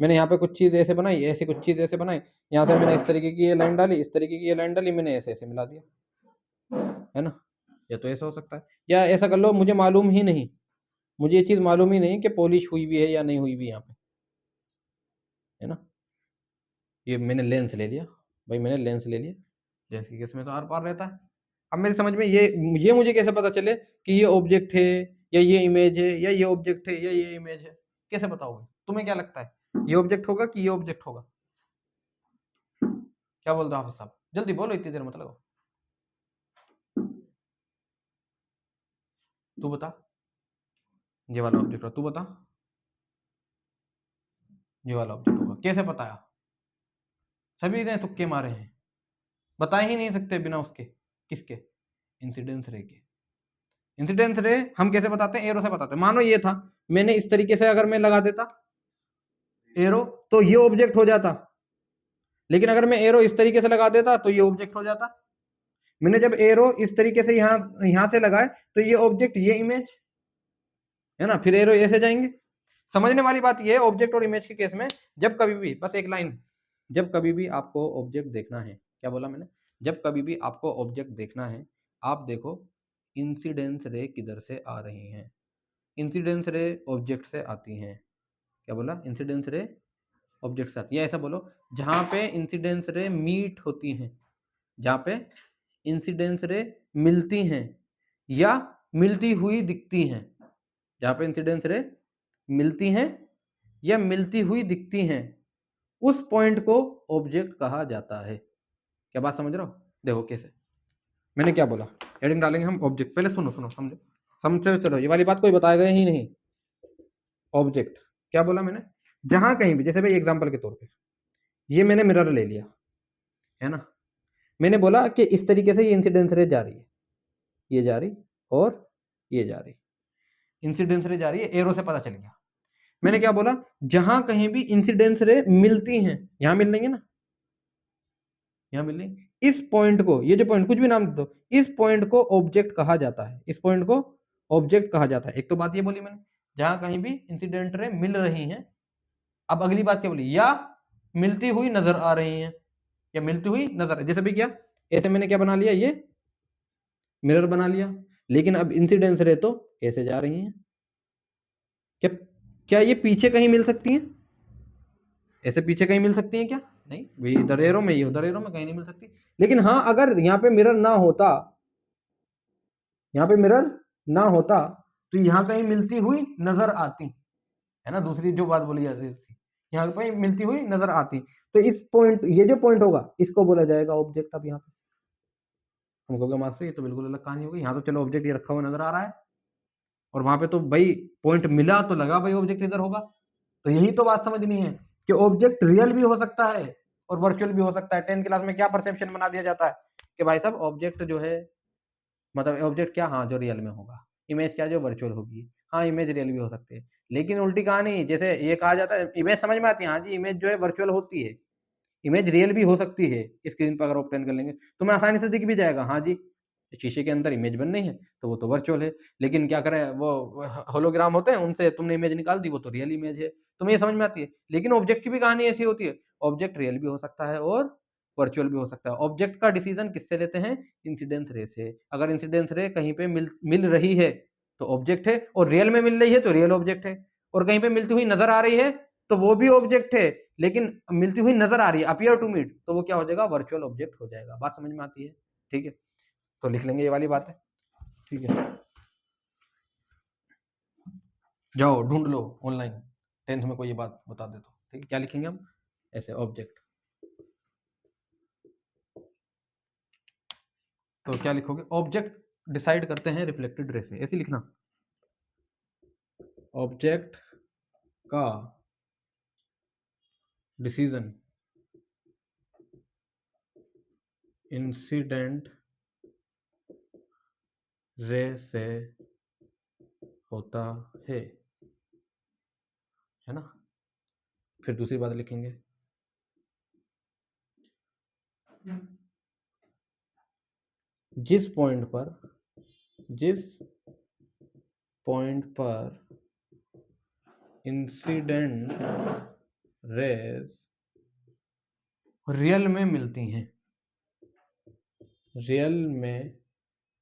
मैंने यहाँ पे कुछ चीज़ ऐसे बनाई, ऐसे कुछ चीज़ ऐसे बनाई, यहाँ से मैंने इस तरीके की ये लाइन डाली, इस तरीके की ये लाइन डाली, मैंने ऐसे ऐसे मिला दिया, है ना। या तो ऐसा हो सकता है, या ऐसा कर लो, मुझे मालूम ही नहीं, मुझे ये चीज़ मालूम ही नहीं कि पॉलिश हुई भी है या नहीं हुई भी यहाँ पे, है ना। ये मैंने लेंस ले लिया, भाई मैंने लेंस ले लिया, लेंस की केस में तो आर पार रहता है। अब मेरी समझ में ये मुझे कैसे पता चले कि ये ऑब्जेक्ट है या ये इमेज है, या ये ऑब्जेक्ट है या ये इमेज है, कैसे बताओगे, तुम्हें क्या लगता है ये ऑब्जेक्ट होगा कि ये ऑब्जेक्ट होगा? क्या बोलते हो हाफिज साहब, जल्दी बोलो, इतनी देर मत लगाओ। तू बता, ये वाला ऑब्जेक्ट होगा, तू बता, ये वाला ऑब्जेक्ट होगा, कैसे बताया? सभी ने तुक्के मारे हैं, बता ही नहीं सकते बिना उसके, किसके, इंसिडेंस रे के। इंसिडेंस रे हम कैसे बताते हैं, एरो से बताते हैं। मानो ये था, मैंने इस तरीके से अगर मैं लगा देता एरो तो ये ऑब्जेक्ट हो जाता, लेकिन अगर मैं एरो इस तरीके से लगा देता तो ये ऑब्जेक्ट हो जाता। मैंने जब एरो इस तरीके से यहां से लगाए तो ये ऑब्जेक्ट, ये इमेज, है ना। फिर एरो ऐसे जाएंगे। समझने वाली बात ये है ऑब्जेक्ट और इमेज के केस में, जब कभी भी, बस एक लाइन, जब कभी भी आपको ऑब्जेक्ट देखना है, क्या बोला मैंने, जब कभी भी आपको ऑब्जेक्ट देखना है, आप देखो इंसिडेंस रे किधर से आ रही हैं। इंसिडेंस रे ऑब्जेक्ट से आती हैं। क्या बोला, इंसिडेंस रे ऑब्जेक्ट से आती है, ऐसा बोलो जहाँ पे इंसिडेंस रे मीट होती हैं, जहाँ पे इंसिडेंस रे मिलती हैं या मिलती हुई दिखती हैं, जहाँ पे इंसिडेंस रे मिलती हैं या मिलती हुई दिखती हैं, उस पॉइंट को ऑब्जेक्ट कहा जाता है। क्या बात समझ रहे हो? देखो कैसे, मैंने क्या बोला, हेडिंग डालेंगे हम ऑब्जेक्ट, पहले सुनो सुनो समझो, समझो, चलो ये वाली बात कोई बताएगा ही नहीं। ऑब्जेक्ट क्या बोला मैंने, जहां कहीं भी, जैसे भाई एग्जांपल के तौर पे ये मैंने मिरर ले लिया है ना, मैंने बोला कि इस तरीके से ये इंसिडेंस रे जा रही है, ये जा रही और ये जा रही, इंसिडेंस रे जा रही है, एरो से पता चल गया। मैंने क्या बोला, जहां कहीं भी इंसिडेंस रे मिलती हैं, यहां मिल रही है ना, यहां मिल रही, इस पॉइंट को, ये जो पॉइंट कुछ भी नाम दो, इस पॉइंट को ऑब्जेक्ट कहा जाता है, इस पॉइंट को ऑब्जेक्ट कहा जाता है। एक तो बात ये बोली मैंने, जहां कहीं भी इंसिडेंट रे मिल रही हैं। अब अगली बात क्या बोली, या मिलती हुई नजर आ रही हैं, या मिलती हुई नजर, जैसे भी क्या, ऐसे मैंने क्या बना लिया, ये मिरर बना लिया, लेकिन अब इंसिडेंस रे तो ऐसे जा रही हैं। क्या क्या ये पीछे कहीं मिल सकती हैं? ऐसे पीछे कहीं मिल सकती हैं क्या? नहीं, वही इधर एरो में, ये उधर एरो में कहीं नहीं मिल सकती। लेकिन हाँ, अगर यहाँ पे मिरर ना होता, यहाँ पे मिरर ना होता तो यहाँ कहीं मिलती हुई नजर आती है ना, दूसरी जो बात बोली जाती थी, यहाँ पे मिलती हुई नजर आती। तो इस पॉइंट, ये जो पॉइंट होगा इसको बोला जाएगा ऑब्जेक्ट। अब यहाँ पे हम कहोगे मास्टर ये तो बिल्कुल अलग कहानी होगी, यहाँ तो चलो ऑब्जेक्ट ये रखा हुआ नजर आ रहा है, और वहां पे तो भाई पॉइंट मिला तो लगा भाई ऑब्जेक्ट इधर होगा। तो यही तो बात समझनी है कि ऑब्जेक्ट रियल भी हो सकता है और वर्चुअल भी हो सकता है। 10th क्लास में क्या परसेप्शन बना दिया जाता है कि भाई साहब ऑब्जेक्ट जो है, मतलब ऑब्जेक्ट क्या, हाँ जो रियल में होगा, इमेज क्या जो वर्चुअल होगी, हाँ इमेज रियल भी हो सकती है। लेकिन उल्टी कहानी, जैसे ये कहा जाता है, इमेज समझ में आती है, हाँ जी इमेज जो है वर्चुअल होती है, इमेज रियल भी हो सकती है, स्क्रीन पर अगर ओपन कर लेंगे तो मैं आसानी से दिख भी जाएगा, हाँ जी शीशे के अंदर इमेज बन रही है तो वो तो वर्चुअल है। लेकिन क्या करें, वो होलोग्राम होते हैं, उनसे तुमने इमेज निकाल दी, वो तो रियल इमेज है। तुम्हें ये समझ में आती है। लेकिन ऑब्जेक्ट की भी कहानी ऐसी होती है, ऑब्जेक्ट रियल भी हो सकता है और वर्चुअल भी हो सकता है। ऑब्जेक्ट का डिसीजन किससे लेते हैं, इंसिडेंस रे से। अगर इंसिडेंस रे कहीं पे मिल रही है तो ऑब्जेक्ट है, और रियल में मिल रही है तो रियल ऑब्जेक्ट है, और कहीं पे मिलती हुई नजर आ रही है तो वो भी ऑब्जेक्ट है, लेकिन मिलती हुई नजर आ रही है, अपियर टू मीट, तो वो क्या हो जाएगा, वर्चुअल ऑब्जेक्ट हो जाएगा। बात समझ में आती है? ठीक है, तो लिख लेंगे ये वाली बात है। ठीक है, जाओ ढूंढ लो ऑनलाइन, 10th में कोई ये बात बता दे तो। ठीक है, क्या लिखेंगे हम, ऐसे ऑब्जेक्ट, तो क्या लिखोगे, ऑब्जेक्ट डिसाइड करते हैं रिफ्लेक्टेड रे से, ऐसे लिखना। ऑब्जेक्ट का डिसीजन इंसिडेंट रे से होता है ना। फिर दूसरी बात लिखेंगे, जिस पॉइंट पर इंसिडेंट रेज रियल में मिलती हैं, रियल में,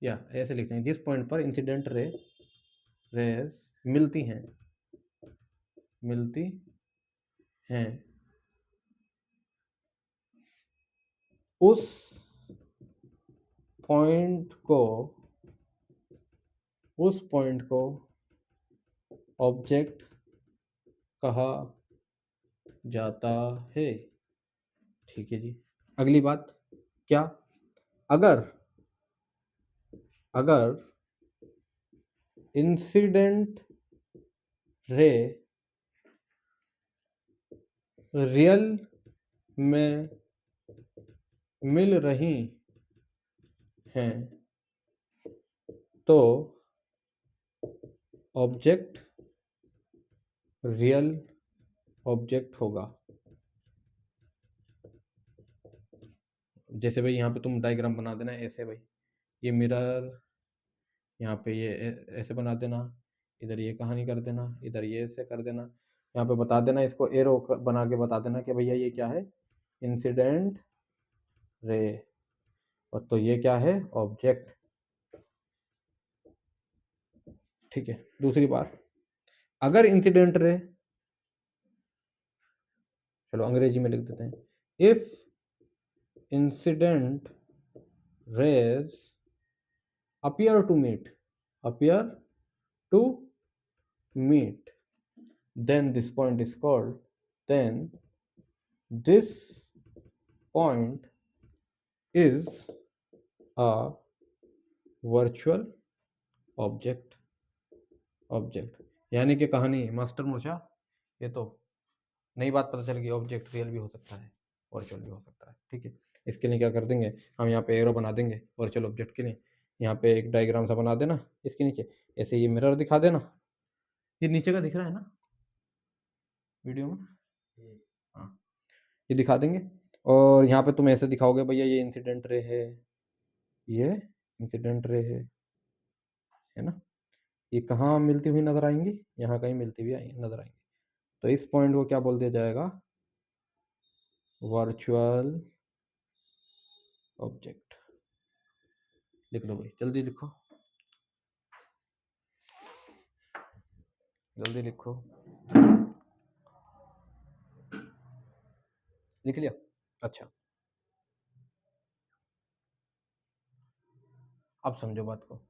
या ऐसे लिखते हैं, जिस पॉइंट पर इंसिडेंट रेज मिलती हैं उस पॉइंट को ऑब्जेक्ट कहा जाता है। ठीक है जी, अगली बात क्या, अगर इंसिडेंट रे रियल में मिल रही हैं तो ऑब्जेक्ट रियल ऑब्जेक्ट होगा। जैसे भाई यहाँ पे तुम डायग्राम बना देना ऐसे, भाई ये मिरर, यहाँ पे ये ऐसे बना देना, इधर ये कहानी कर देना, इधर ये ऐसे कर देना, यहाँ पे बता देना, इसको एरो बना के बता देना कि भैया ये क्या है, इंसिडेंट रे, और तो ये क्या है, ऑब्जेक्ट। ठीक है, दूसरी बात, अगर इंसिडेंट रे, चलो अंग्रेजी में लिख देते हैं, if incident raise appear to meet, then this point is called, then this point is a virtual object. यानी कि कहानी मास्टर मूर्छा, ये तो नई बात पता चल गई, ऑब्जेक्ट रियल भी हो सकता है, वर्चुअल भी हो सकता है। ठीक है, इसके लिए क्या कर देंगे हम, यहाँ पे एरो बना देंगे वर्चुअल ऑब्जेक्ट के लिए। यहाँ पे एक डायग्राम सा बना देना इसके नीचे, ऐसे ये मिरर दिखा देना, ये नीचे का दिख रहा है ना वीडियो में, हाँ ये दिखा देंगे। और यहाँ पे तुम ऐसे दिखाओगे भैया ये इंसिडेंट रे है, ये इंसिडेंट रे है ना, ये कहाँ मिलती हुई नजर आएंगी, यहाँ कहीं मिलती हुई नजर आएंगी। तो इस पॉइंट को क्या बोल दिया जाएगा, वर्चुअल ऑब्जेक्ट। लिख लो भाई, जल्दी लिखो, जल्दी लिखो, लिख लिया। अच्छा अब समझो बात को।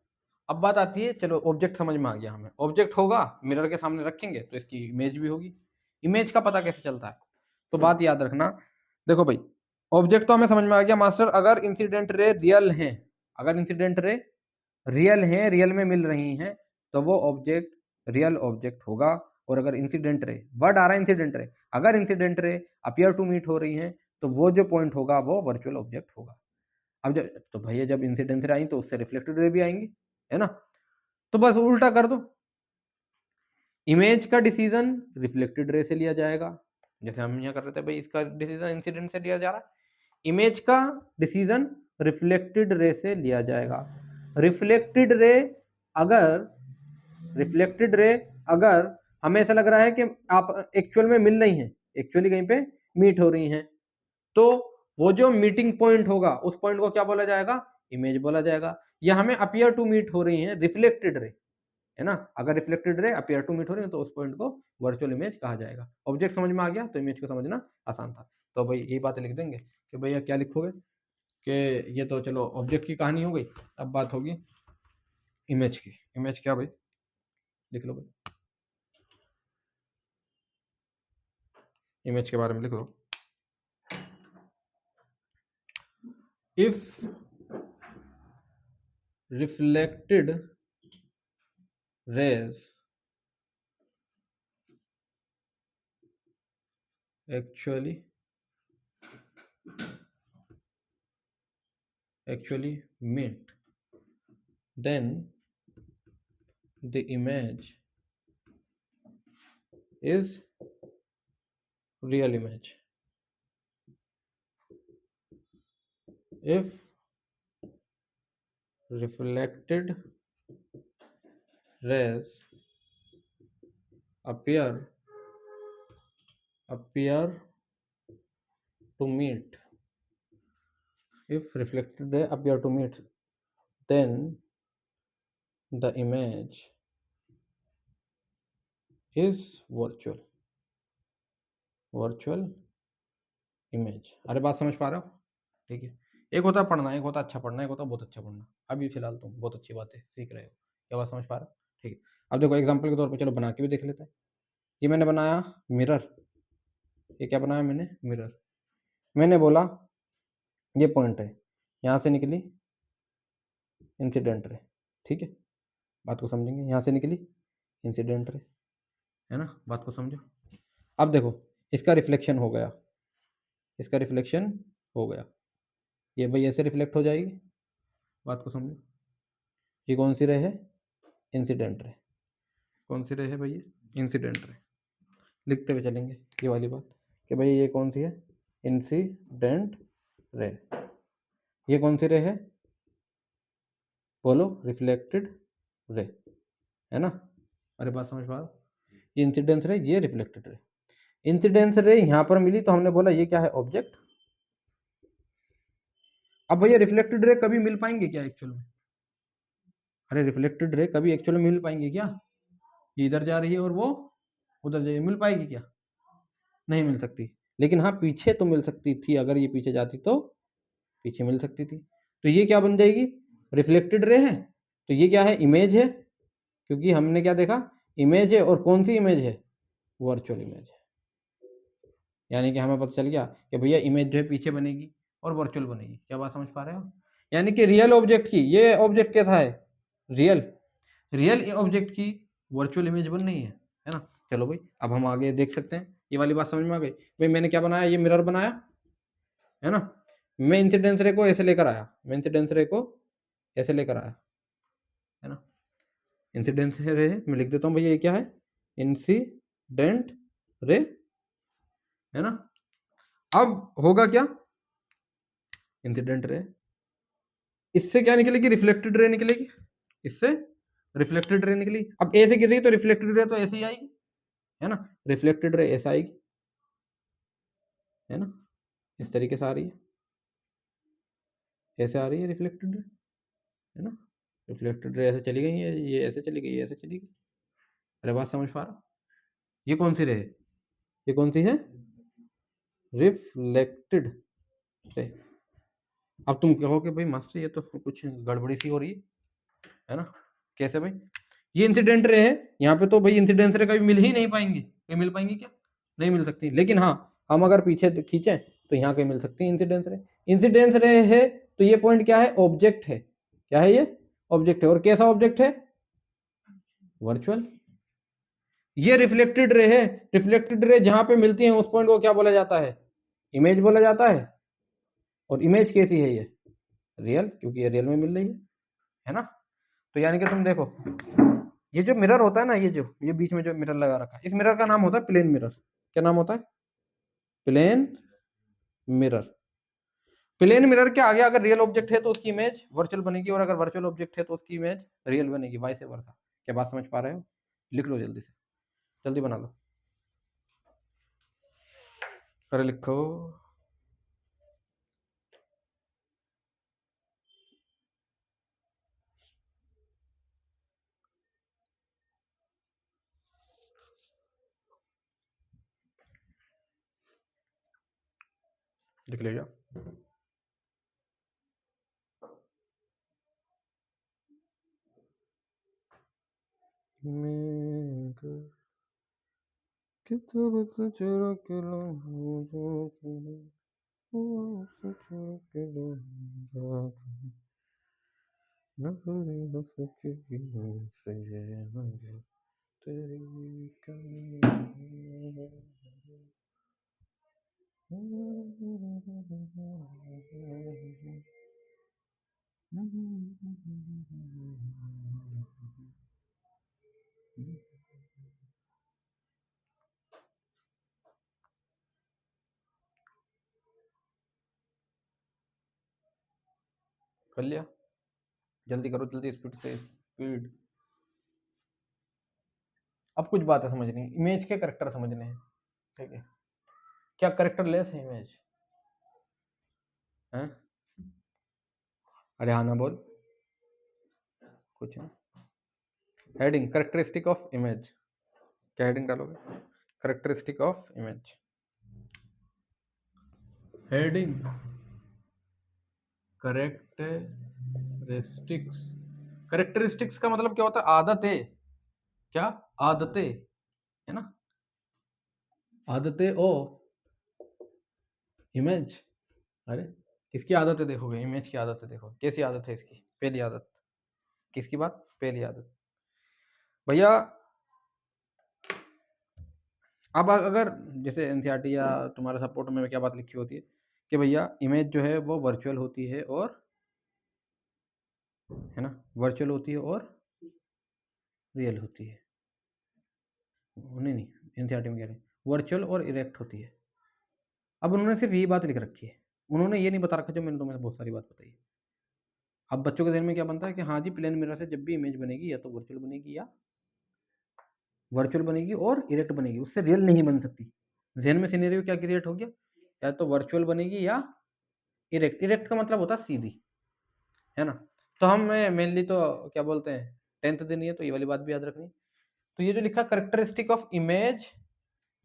अब बात आती है, चलो ऑब्जेक्ट समझ में आ गया हमें, ऑब्जेक्ट होगा मिरर के सामने रखेंगे तो इसकी इमेज भी होगी। इमेज का पता कैसे चलता है, तो बात याद रखना, देखो भाई ऑब्जेक्ट तो हमें समझ में आ गया मास्टर, अगर इंसिडेंट रे रियल हैं, अगर इंसिडेंट रे रियल हैं, रियल में मिल रही हैं, तो वो ऑब्जेक्ट रियल ऑब्जेक्ट होगा। और अगर इंसिडेंट रे, वर्ड आ रहा है इंसिडेंट रे, अगर incident ray appear to meet हो रही हैं, तो वो जो पॉइंट होगा वो वर्चुअल ऑब्जेक्ट होगा। अब जब तो भैया जब इंसिडेंट रे आई तो उससे रिफ्लेक्टेड रे भी आएंगी, है ना, तो बस उल्टा कर दो, इमेज का डिसीजन रिफ्लेक्टेड रे से लिया जाएगा, जैसे हम यहाँ कर रहे थे भाई, इसका डिसीजन इंसिडेंट से लिया जा रहा है, इमेज का डिसीजन रिफ्लेक्टेड रे से लिया जाएगा। रिफ्लेक्टेड रे अगर रिफ्लेक्टेड रे अगर हमें ऐसा लग रहा है कि आप एक्चुअल में मिल रही हैं, एक्चुअली कहीं पे मीट हो रही हैं, तो वो जो मीटिंग पॉइंट होगा उस पॉइंट को क्या बोला जाएगा, इमेज बोला जाएगा। या हमें अपियर टू मीट हो रही है रिफ्लेक्टेड रे, है ना, अगर reflected ray appear to meet हो रही है तो उस पॉइंट को वर्चुअल इमेज कहा जाएगा। ऑब्जेक्ट समझ में आ गया तो इमेज को समझना आसान था। तो भाई यही बातें लिख देंगे कि भैया क्या लिखोगे कि ये तो चलो ऑब्जेक्ट की कहानी हो गई, अब बात होगी इमेज की। इमेज क्या भाई, लिख लो भाई, इमेज के बारे में लिख लो। If reflected rays actually meet, then the image is real image. If reflected rays appear to meet, if reflected ray appear to meet, then the image is virtual image। अरे बात समझ पा रहे हो, ठीक है, एक होता पढ़ना, एक होता अच्छा पढ़ना, एक होता बहुत अच्छा पढ़ना। अभी फिलहाल तुम बहुत अच्छी बातें सीख रहे हो, क्या बात समझ पा रहे हो, ठीक है। अब देखो एग्जांपल के तौर पे चलो बना के भी देख लेते हैं। ये मैंने बनाया मिरर, ये क्या बनाया मैंने, मिरर। मैंने बोला ये पॉइंट है, यहाँ से निकली इंसिडेंट रे, ठीक है, बात को समझेंगे, यहाँ से निकली इंसिडेंट रे, है ना, बात को समझो। अब देखो इसका रिफ्लेक्शन हो गया, इसका रिफ्लेक्शन हो गया, ये भाई ऐसे रिफ्लेक्ट हो जाएगी, बात को समझो। ये कौन सी रे है, इंसिडेंट रे, कौन सी रे है भाई, इंसिडेंट रे। लिखते हुए चलेंगे ये वाली बात कि भाई ये कौन सी है, इंसिडेंट रे। ये कौन सी रे है, बोलो, रिफ्लेक्टेड रे, है ना। अरे बात समझ पा रहे हो, ये इंसिडेंस रे, ये रिफ्लेक्टेड रे। इंसिडेंस रे यहाँ पर मिली तो हमने बोला ये क्या है, ऑब्जेक्ट। अब भैया रिफ्लेक्टेड रे कभी मिल पाएंगे क्या एक्चुअल में, अरे रिफ्लेक्टेड रे कभी एक्चुअल में मिल पाएंगे क्या, ये इधर जा रही है और वो उधर जाए, मिल पाएगी क्या, नहीं मिल सकती। लेकिन हाँ पीछे तो मिल सकती थी, अगर ये पीछे जाती तो पीछे मिल सकती थी। तो ये क्या बन जाएगी, रिफ्लेक्टेड रे है, तो ये क्या है, इमेज है, क्योंकि हमने क्या देखा, इमेज है, और कौन सी इमेज है? वर्चुअल इमेज है। यानी कि हमें पता चल गया कि भैया इमेज जो है पीछे बनेगी और वर्चुअल बनेगी। क्या बात समझ पा रहे हो? यानी कि रियल ऑब्जेक्ट की, ये ऑब्जेक्ट कैसा है? रियल। रियल ऑब्जेक्ट की वर्चुअल इमेज बन रही है ना। चलो भाई, अब हम आगे देख सकते हैं। ये वाली बात समझ में आ गई भाई। मैंने क्या बनाया? ये मिरर बनाया, है ना। मैं इंसिडेंस रे को ऐसे लेकर आया, मैं इंसिडेंस रे को ऐसे लेकर आया, है ना। इंसिडेंस रे मैं लिख देता हूँ भैया, ये क्या है? इंसिडेंट रे, है ना। अब होगा क्या? इंसिडेंट रे, इससे क्या निकलेगी? रिफ्लेक्टेड रे निकलेगी। इससे रिफ्लेक्टेड रे निकली। अब ऐसे गिर रही तो रिफ्लेक्टेड रे तो ऐसे ही आएगी, है ना। रिफ्लेक्टेड रे ऐसा आएगी, है ना। इस तरीके से आ रही है, ऐसे आ रही है रिफ्लेक्टेड रे, है ना। रिफ्लेक्टेड रे ऐसे चली गई है, ये ऐसे चली गई, ये ऐसे चली गई। अरे बात समझ पा रहा? ये कौन सी रे है? ये कौन सी है? Reflected ray. अब तुम कहोगे भाई मास्टर ये तो कुछ गड़बड़ी सी हो रही है ना। कैसे भाई? ये इंसिडेंट रे है, यहाँ पे तो भाई इंसिडेंस रे कभी मिल ही नहीं पाएंगे। कहीं मिल पाएंगी क्या? नहीं मिल सकती। लेकिन हाँ, हम अगर पीछे खींचे तो यहाँ कहीं मिल सकती है इंसिडेंस रे। इंसिडेंस रे है तो ये पॉइंट क्या है? ऑब्जेक्ट है। क्या है ये? ऑब्जेक्ट है। और कैसा ऑब्जेक्ट है? वर्चुअल। ये रिफ्लेक्टेड रे है। रिफ्लेक्टेड रे जहां पे मिलती है उस पॉइंट को क्या बोला जाता है? इमेज बोला जाता है। और इमेज कैसी है? ये रियल, क्योंकि ये रियल में मिल रही है ना। तो यानी कि तुम देखो, ये जो मिरर होता है ना, ये बीच में जो मिरर लगा रखा है, इस मिरर का नाम होता है प्लेन मिरर। क्या नाम होता है? Plane mirror. प्लेन मिरर के आगे अगर रियल ऑब्जेक्ट है तो उसकी इमेज वर्चुअल बनेगी, और अगर वर्चुअल ऑब्जेक्ट है तो उसकी इमेज रियल बनेगी, वाइस वर्सा। क्या बात समझ पा रहे हो? लिख लो जल्दी से, जल्दी बना लो। अरे लिखो। लिख लिया? किताब तो चुरा के कर लिया? जल्दी करो, जल्दी, स्पीड से, स्पीड। अब कुछ बातें समझनी, इमेज के करेक्टर समझने हैं, ठीक है। क्या करेक्टर लेस है इमेज? हैं? अरे हाँ ना बोल कुछ। Heading characteristic of image. क्या हेडिंग डालोगे? Characteristic of image. Heading characteristics. Characteristics का मतलब क्या होता है? आदतें। क्या? आदतें, है ना। आदतें ओ इमेज। अरे किसकी आदतें देखोगे? इमेज की आदतें देखो। कैसी आदत है इसकी? पहली आदत किसकी बात? पहली आदत भैया। अब अगर जैसे एनसीईआरटी या तुम्हारे सपोर्ट में क्या बात लिखी होती है कि भैया इमेज जो है वो वर्चुअल होती है, और है ना, वर्चुअल होती है और रियल होती है। नहीं नहीं, एनसीईआरटी में कह रहे हैं वर्चुअल और इरेक्ट होती है। अब उन्होंने सिर्फ यही बात लिख रखी है, उन्होंने ये नहीं बता रखा जो मैंने तुम्हें बहुत सारी बात बताई। अब बच्चों के ध्यान में क्या बनता है कि हाँ जी, प्लेन मिरर से जब भी इमेज बनेगी या तो वर्चुअल बनेगी या वर्चुअल बनेगी और इरेक्ट बनेगी, उससे रियल नहीं बन सकती। जहन में सिनेरियो क्या क्रिएट हो गया? या तो वर्चुअल बनेगी या इरेक्ट। इरेक्ट का मतलब होता है सीधी, है ना। तो हम मेनली तो क्या बोलते हैं, 10th देनी है तो ये वाली बात भी याद रखनी। तो ये जो लिखा करेक्टरिस्टिक ऑफ इमेज,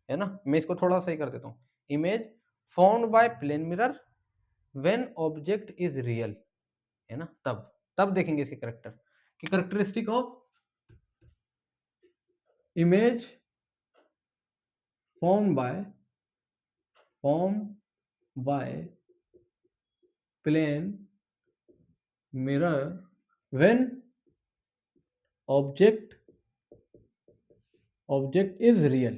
है ना, मैं इसको थोड़ा सही कर देता हूँ। Image found by plane mirror when object is real, है ना। तब देखेंगे इसके करेक्टर की characteristic of image formed by plane mirror when object is real.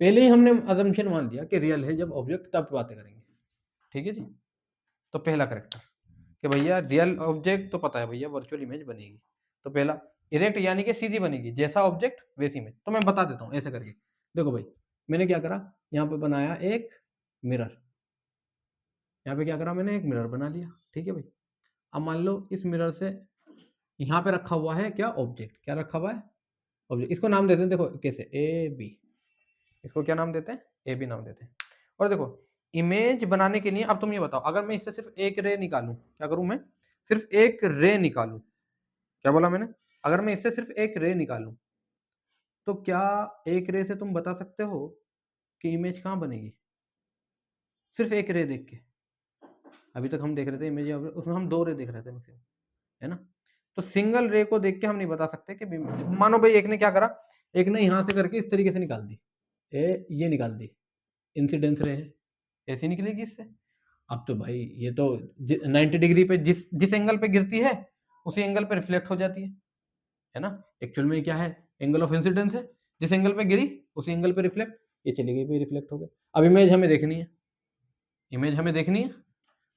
पहले ही हमने अजम्पशन मान लिया कि रियल है, जब ऑब्जेक्ट तब बातें करेंगे। ठीक है जी। तो पहला करेक्टर कि भैया रियल ऑब्जेक्ट तो पता है भैया वर्चुअल इमेज बनेगी। तो पहला इरेक्ट यानी कि सीधी बनेगी, जैसा ऑब्जेक्ट वैसी इमेज। तो मैं बता देता हूँ ऐसे करके। देखो भाई मैंने क्या करा, यहाँ पे बनाया एक मिरर, यहाँ पे क्या करा मैंने, एक मिरर बना लिया। ठीक है भाई। अब मान लो इस मिरर से यहाँ पे रखा हुआ है क्या, ऑब्जेक्ट। क्या रखा हुआ है, ऑब्जेक्ट। इसको नाम देते हैं, देखो कैसे, ए बी। इसको क्या नाम देते हैं, ए बी नाम देते हैं। और देखो इमेज बनाने के लिए अब तुम ये बताओ, अगर मैं इससे सिर्फ एक रे निकालूं, क्या करूं मैं, सिर्फ एक रे निकालूं। क्या बोला मैंने, अगर मैं इससे सिर्फ एक रे निकालूं तो क्या एक रे से तुम बता सकते हो कि इमेज कहाँ बनेगी, सिर्फ एक रे देख के। अभी तक हम देख रहे थे इमेज, उसमें हम दो रे देख रहे थे मैक्सिमम, है ना। तो सिंगल रे को देख के हम नहीं बता सकते कि मानो भाई एक ने क्या करा, एक ने यहां से करके इस तरीके से निकाल दी, ये निकाल दी, इंसिडेंस रे है, ऐसी निकलेगी इससे। अब तो भाई ये तो 90 डिग्री पे जिस एंगल पे गिरती है उसी एंगल पे रिफ्लेक्ट हो जाती है ना। एक्चुअल में क्या है, एंगल ऑफ इंसिडेंस है, जिस एंगल पे गिरी उसी एंगल पे रिफ्लेक्ट, ये चली गई भाई, रिफ्लेक्ट हो गई। अब इमेज हमें देखनी है, इमेज हमें देखनी है,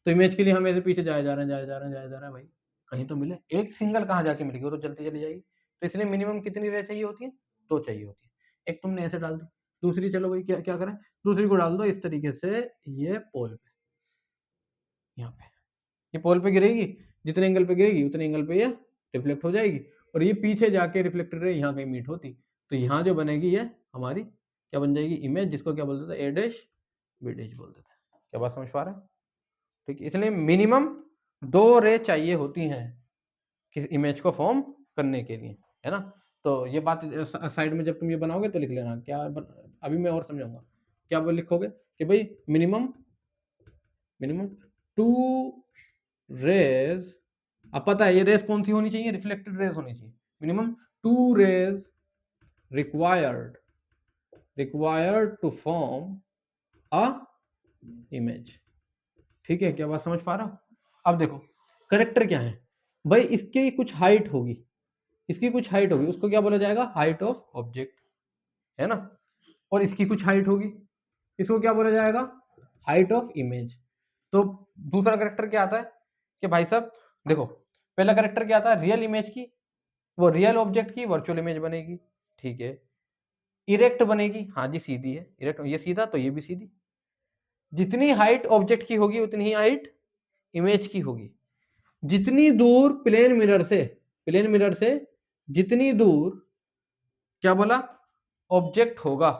तो इमेज के लिए हम ऐसे पीछे जाए जा रहे हैं, जाए जा रहे हैं, जाए जा रहे हैं भाई, कहीं तो मिले। एक सिंगल कहाँ जाके मिलेगी, वो तो चलती चली जाएगी। तो इसलिए मिनिमम कितनी रे चाहिए होती है, दो चाहिए होती है। एक तुमने ऐसे डाल दी, दूसरी चलो भाई क्या क्या करें, दूसरी को डाल दो इस तरीके से, ये पोल पे, यहाँ पे ये पोल पे गिरेगी, जितने एंगल पे गिरेगी उतने एंगल पे ये रिफ्लेक्ट हो जाएगी, और ये पीछे जाके रिफ्लेक्टेड रे यहाँ कहीं मीट होती, तो यहाँ जो बनेगी ये हमारी क्या बन जाएगी, इमेज, जिसको क्या बोलते थे, ए डैश बी डैश बोलते थे। क्या बात समझ पा रहे हैं, ठीक है। इसलिए मिनिमम दो रे चाहिए होती हैं किस इमेज को फॉर्म करने के लिए, है ना। तो ये बात साइड में जब तुम ये बनाओगे तो लिख लेना क्या अभी मैं और समझाऊंगा। क्या वो लिखोगे कि भाई मिनिमम मिनिमम टू रेज, अब पता है ये रेज कौन सी होनी चाहिए, रिफ्लेक्टेड रेज होनी चाहिए। Minimum two rays required to form a image. ठीक है, क्या बात समझ पा रहा हूं। अब देखो करेक्टर क्या है भाई, इसकी कुछ हाइट होगी, इसकी कुछ हाइट होगी, उसको क्या बोला जाएगा, हाइट ऑफ ऑब्जेक्ट, है ना। और इसकी कुछ हाइट होगी, इसको क्या बोला जाएगा, हाइट ऑफ इमेज। तो दूसरा करेक्टर क्या आता है कि भाई साहब देखो, पहला करेक्टर क्या आता है, रियल इमेज की, वो रियल ऑब्जेक्ट की वर्चुअल इमेज बनेगी। ठीक है, इरेक्ट बनेगी, हाँ जी सीधी है, इरेक्ट ये सीधा तो ये भी सीधी। जितनी हाइट ऑब्जेक्ट की होगी उतनी ही हाइट इमेज की होगी। जितनी दूर प्लेन मिरर से जितनी दूर क्या बोला ऑब्जेक्ट होगा,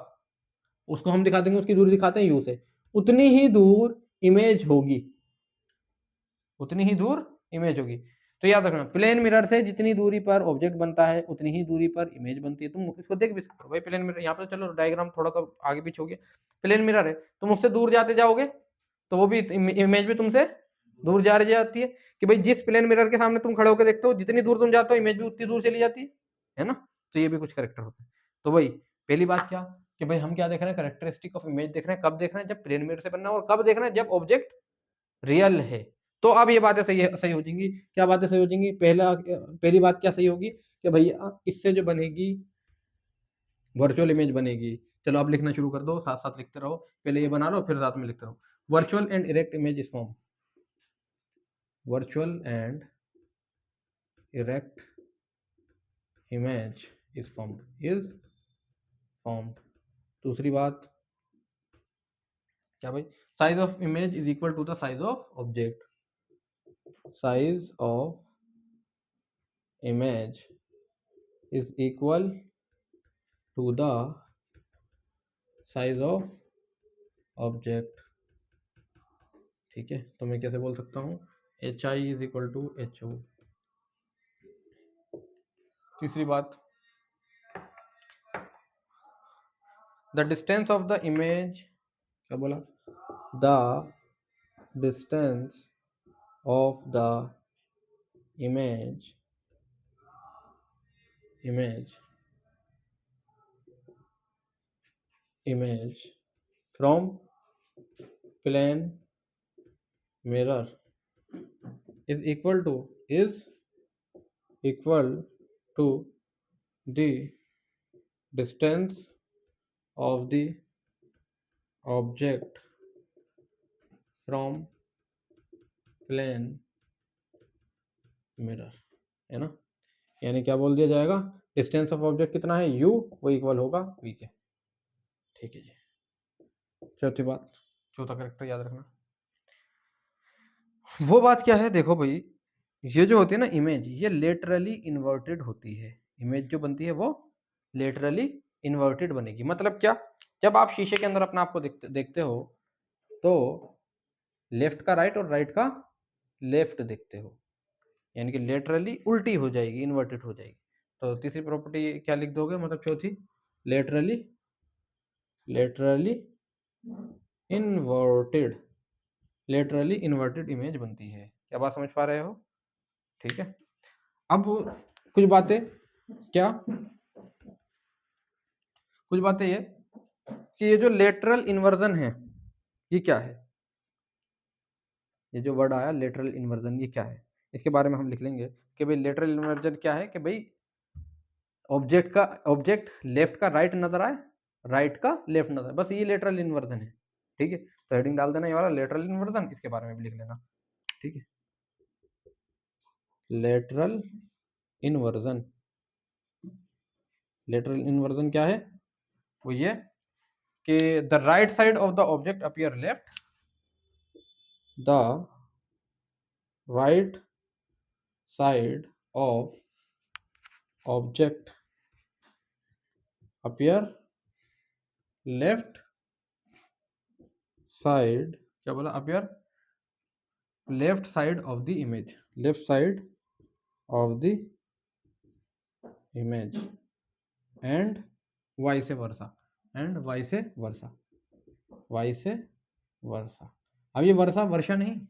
उसको हम दिखा देंगे, उसकी दूरी दिखाते हैं यू से, उतनी ही दूर इमेज होगी, उतनी ही दूर इमेज होगी। तो याद रखना, प्लेन मिरर से जितनी दूरी पर ऑब्जेक्ट बनता है उतनी ही दूरी पर इमेज बनती है। तुम इसको देख भी सकते हो भाई, प्लेन मिरर यहाँ पे चलो डायग्राम थोड़ा सा आगे पीछे हो गया, प्लेन मिरर है, तुम उससे दूर जाते जाओगे तो वो भी इमेज भी तुमसे दूर जा रही जाती है। कि भाई जिस प्लेन मिरर के सामने तुम खड़े होकर देखते हो, जितनी दूर तुम जाते हो इमेज भी उतनी दूर चली जाती है ना। तो ये भी कुछ करेक्टर होता है। तो भाई पहली बात क्या कि भाई हम क्या देख रहे हैं, करेक्टरिस्टिक ऑफ इमेज देख रहे हैं। कब देख रहे हैं, जब प्लेन मिरर से बनना है, और कब देख रहे हैं, जब ऑब्जेक्ट रियल है। तो अब ये बातें सही हो जाएंगी। क्या बातें सही हो जाएंगी, पहली बात क्या सही होगी कि भैया इससे जो बनेगी वर्चुअल इमेज बनेगी। चलो आप लिखना शुरू कर दो, साथ साथ लिखते रहो, पहले ये बना लो फिर साथ में लिखते रहो। Virtual and erect image is form, virtual and erect image is formed. दूसरी बात क्या भाई, size of image is equal to the size of object, size of image is equal to the size of object। ठीक है, तो मैं कैसे बोल सकता हूँ, hi is equal to ho। तीसरी बात, the distance of the image, क्या बोला, the distance of the image image from plane mirror is equal to the distance of the object from plane mirror, है ना। यानी क्या बोल दिया जाएगा, डिस्टेंस ऑफ ऑब्जेक्ट कितना है u, वो इक्वल होगा v के। ठीक है जी। चौथी बात, चौथा करेक्टर याद रखना। वो बात क्या है, देखो भाई, ये जो होती है ना इमेज, ये लेटरली इन्वर्टेड होती है। इमेज जो बनती है वो लेटरली इन्वर्टेड बनेगी। मतलब क्या, जब आप शीशे के अंदर अपने आप को देखते हो तो लेफ्ट का राइट और राइट का लेफ्ट देखते हो, यानी कि लेटरली उल्टी हो जाएगी, इन्वर्टेड हो जाएगी। तो तीसरी प्रॉपर्टी क्या लिख दोगे, मतलब चौथी, laterally inverted, laterally inverted image बनती है। क्या बात समझ पा रहे हो? ठीक है। अब कुछ बातें, क्या कुछ बातें ये कि ये जो लेटरल इन्वर्जन है ये क्या है, ये जो वर्ड आया लेटरल इन्वर्जन, ये क्या है, इसके बारे में हम लिख लेंगे कि भाई लेटरल इन्वर्जन क्या है, कि भाई ऑब्जेक्ट लेफ्ट का राइट नजर आए, राइट का लेफ्ट नजर आए, बस ये लेटरल इन्वर्जन है। ठीक है, तो हेडिंग डाल देना ये वाला लेटरल इन्वर्जन, इसके बारे में भी लिख लेना। ठीक है, लेटरल इन्वर्जन, लेटरल इन्वर्जन क्या है, वो ये कि the right side of the object appear left, the right side of object appear left side, क्या बोला, appear left side of the image, left side of the image and vice versa, and vice versa, vice versa. अब ये वर्षा वर्षा नहीं,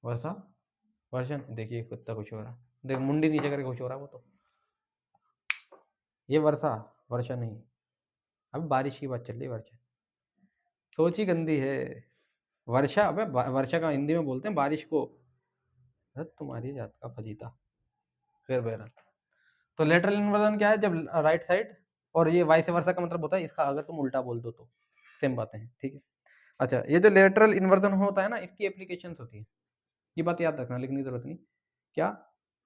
वर्षा वर्षा नहीं। देखिए कुत्ता कुछ हो रहा, देख मुंडी नीचे करके कुछ हो रहा, वो तो ये वर्षा वर्षा नहीं। अब बारिश की बात चल रही है, वर्षा सोच ही गंदी है। वर्षा, अबे वर्षा का हिंदी में बोलते हैं बारिश को, तुम्हारी जात का फजीता। फिर बहरहाल, तो लेटरल इन्वर्जन क्या है, जब राइट साइड, और ये वाइस वर्सा का मतलब होता है इसका अगर तुम उल्टा बोल दो तो सेम बातें हैं। ठीक है, अच्छा, ये जो लेटरल इन्वर्जन होता है ना, इसकी एप्लीकेशंस होती है, ये बात याद रखना, लिखने की जरूरत नहीं। क्या,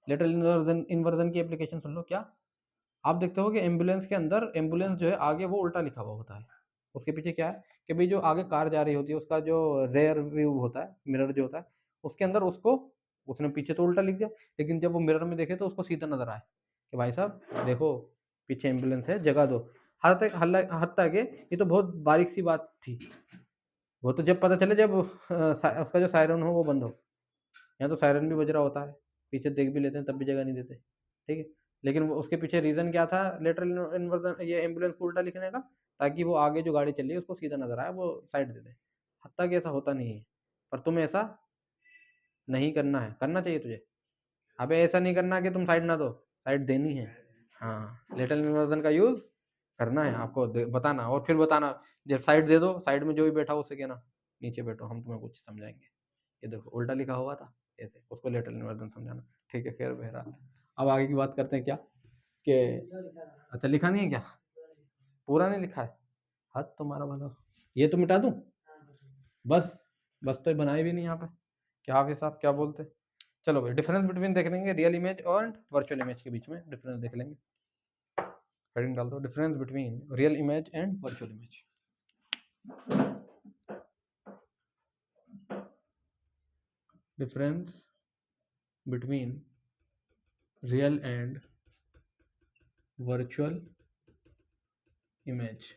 लेटरल इन्वर्जन, इन्वर्जन की एप्लीकेशन सुन लो। क्या, आप देखते हो कि एम्बुलेंस के अंदर, एम्बुलेंस जो है आगे वो उल्टा लिखा हुआ होता है, उसके पीछे क्या है कि भाई जो आगे कार जा रही होती है उसका जो रेयर व्यू होता है, मिरर जो होता है, उसके अंदर उसको, उसने पीछे तो उल्टा लिख दिया, लेकिन जब वो मिरर में देखे तो उसको सीधा नजर आए कि भाई साहब देखो पीछे एम्बुलेंस है, जगह दो। हद तक ये तो बहुत बारीक सी बात थी, वो तो जब पता चले जब उसका जो सायरन हो वो बंद हो। यहाँ तो सायरन भी बज रहा होता है, पीछे देख भी लेते हैं तब भी जगह नहीं देते। ठीक है, लेकिन उसके पीछे रीजन क्या था लेटरल इन्वर्जन, ये एम्बुलेंस को उल्टा लिखने का, ताकि वो आगे जो गाड़ी चल रही है उसको सीधा नजर आए, वो साइड दे दे। हद तक ऐसा होता नहीं है, पर तुम्हें ऐसा नहीं करना है, करना चाहिए तुझे। अबे ऐसा नहीं करना कि तुम साइड ना दो, साइड देनी है। हाँ, लेटरल इन्वर्जन का यूज करना है आपको, बताना और फिर बताना, जब साइड दे दो, साइड में जो भी बैठा हो उससे कहना नीचे बैठो, हम तुम्हें कुछ समझाएंगे, ये देखो उल्टा लिखा हुआ था, ऐसे उसको लेटरल इन्वर्जन समझाना। ठीक है, खैर बहरहाल, अब आगे की बात करते हैं। क्या कि, अच्छा लिखा नहीं है क्या, पूरा नहीं लिखा है, हद तुम्हारा भला, ये तो मिटा दूं, बस बस तो बनाए भी नहीं यहाँ पे, क्या आप साहब क्या बोलते। चलो भाई, डिफरेंस बिटवीन देख लेंगे रियल इमेज और वर्चुअल इमेज के बीच में डिफरेंस देख लेंगे। हेडिंग डाल दो, difference between real image and virtual image. Difference between real and virtual image,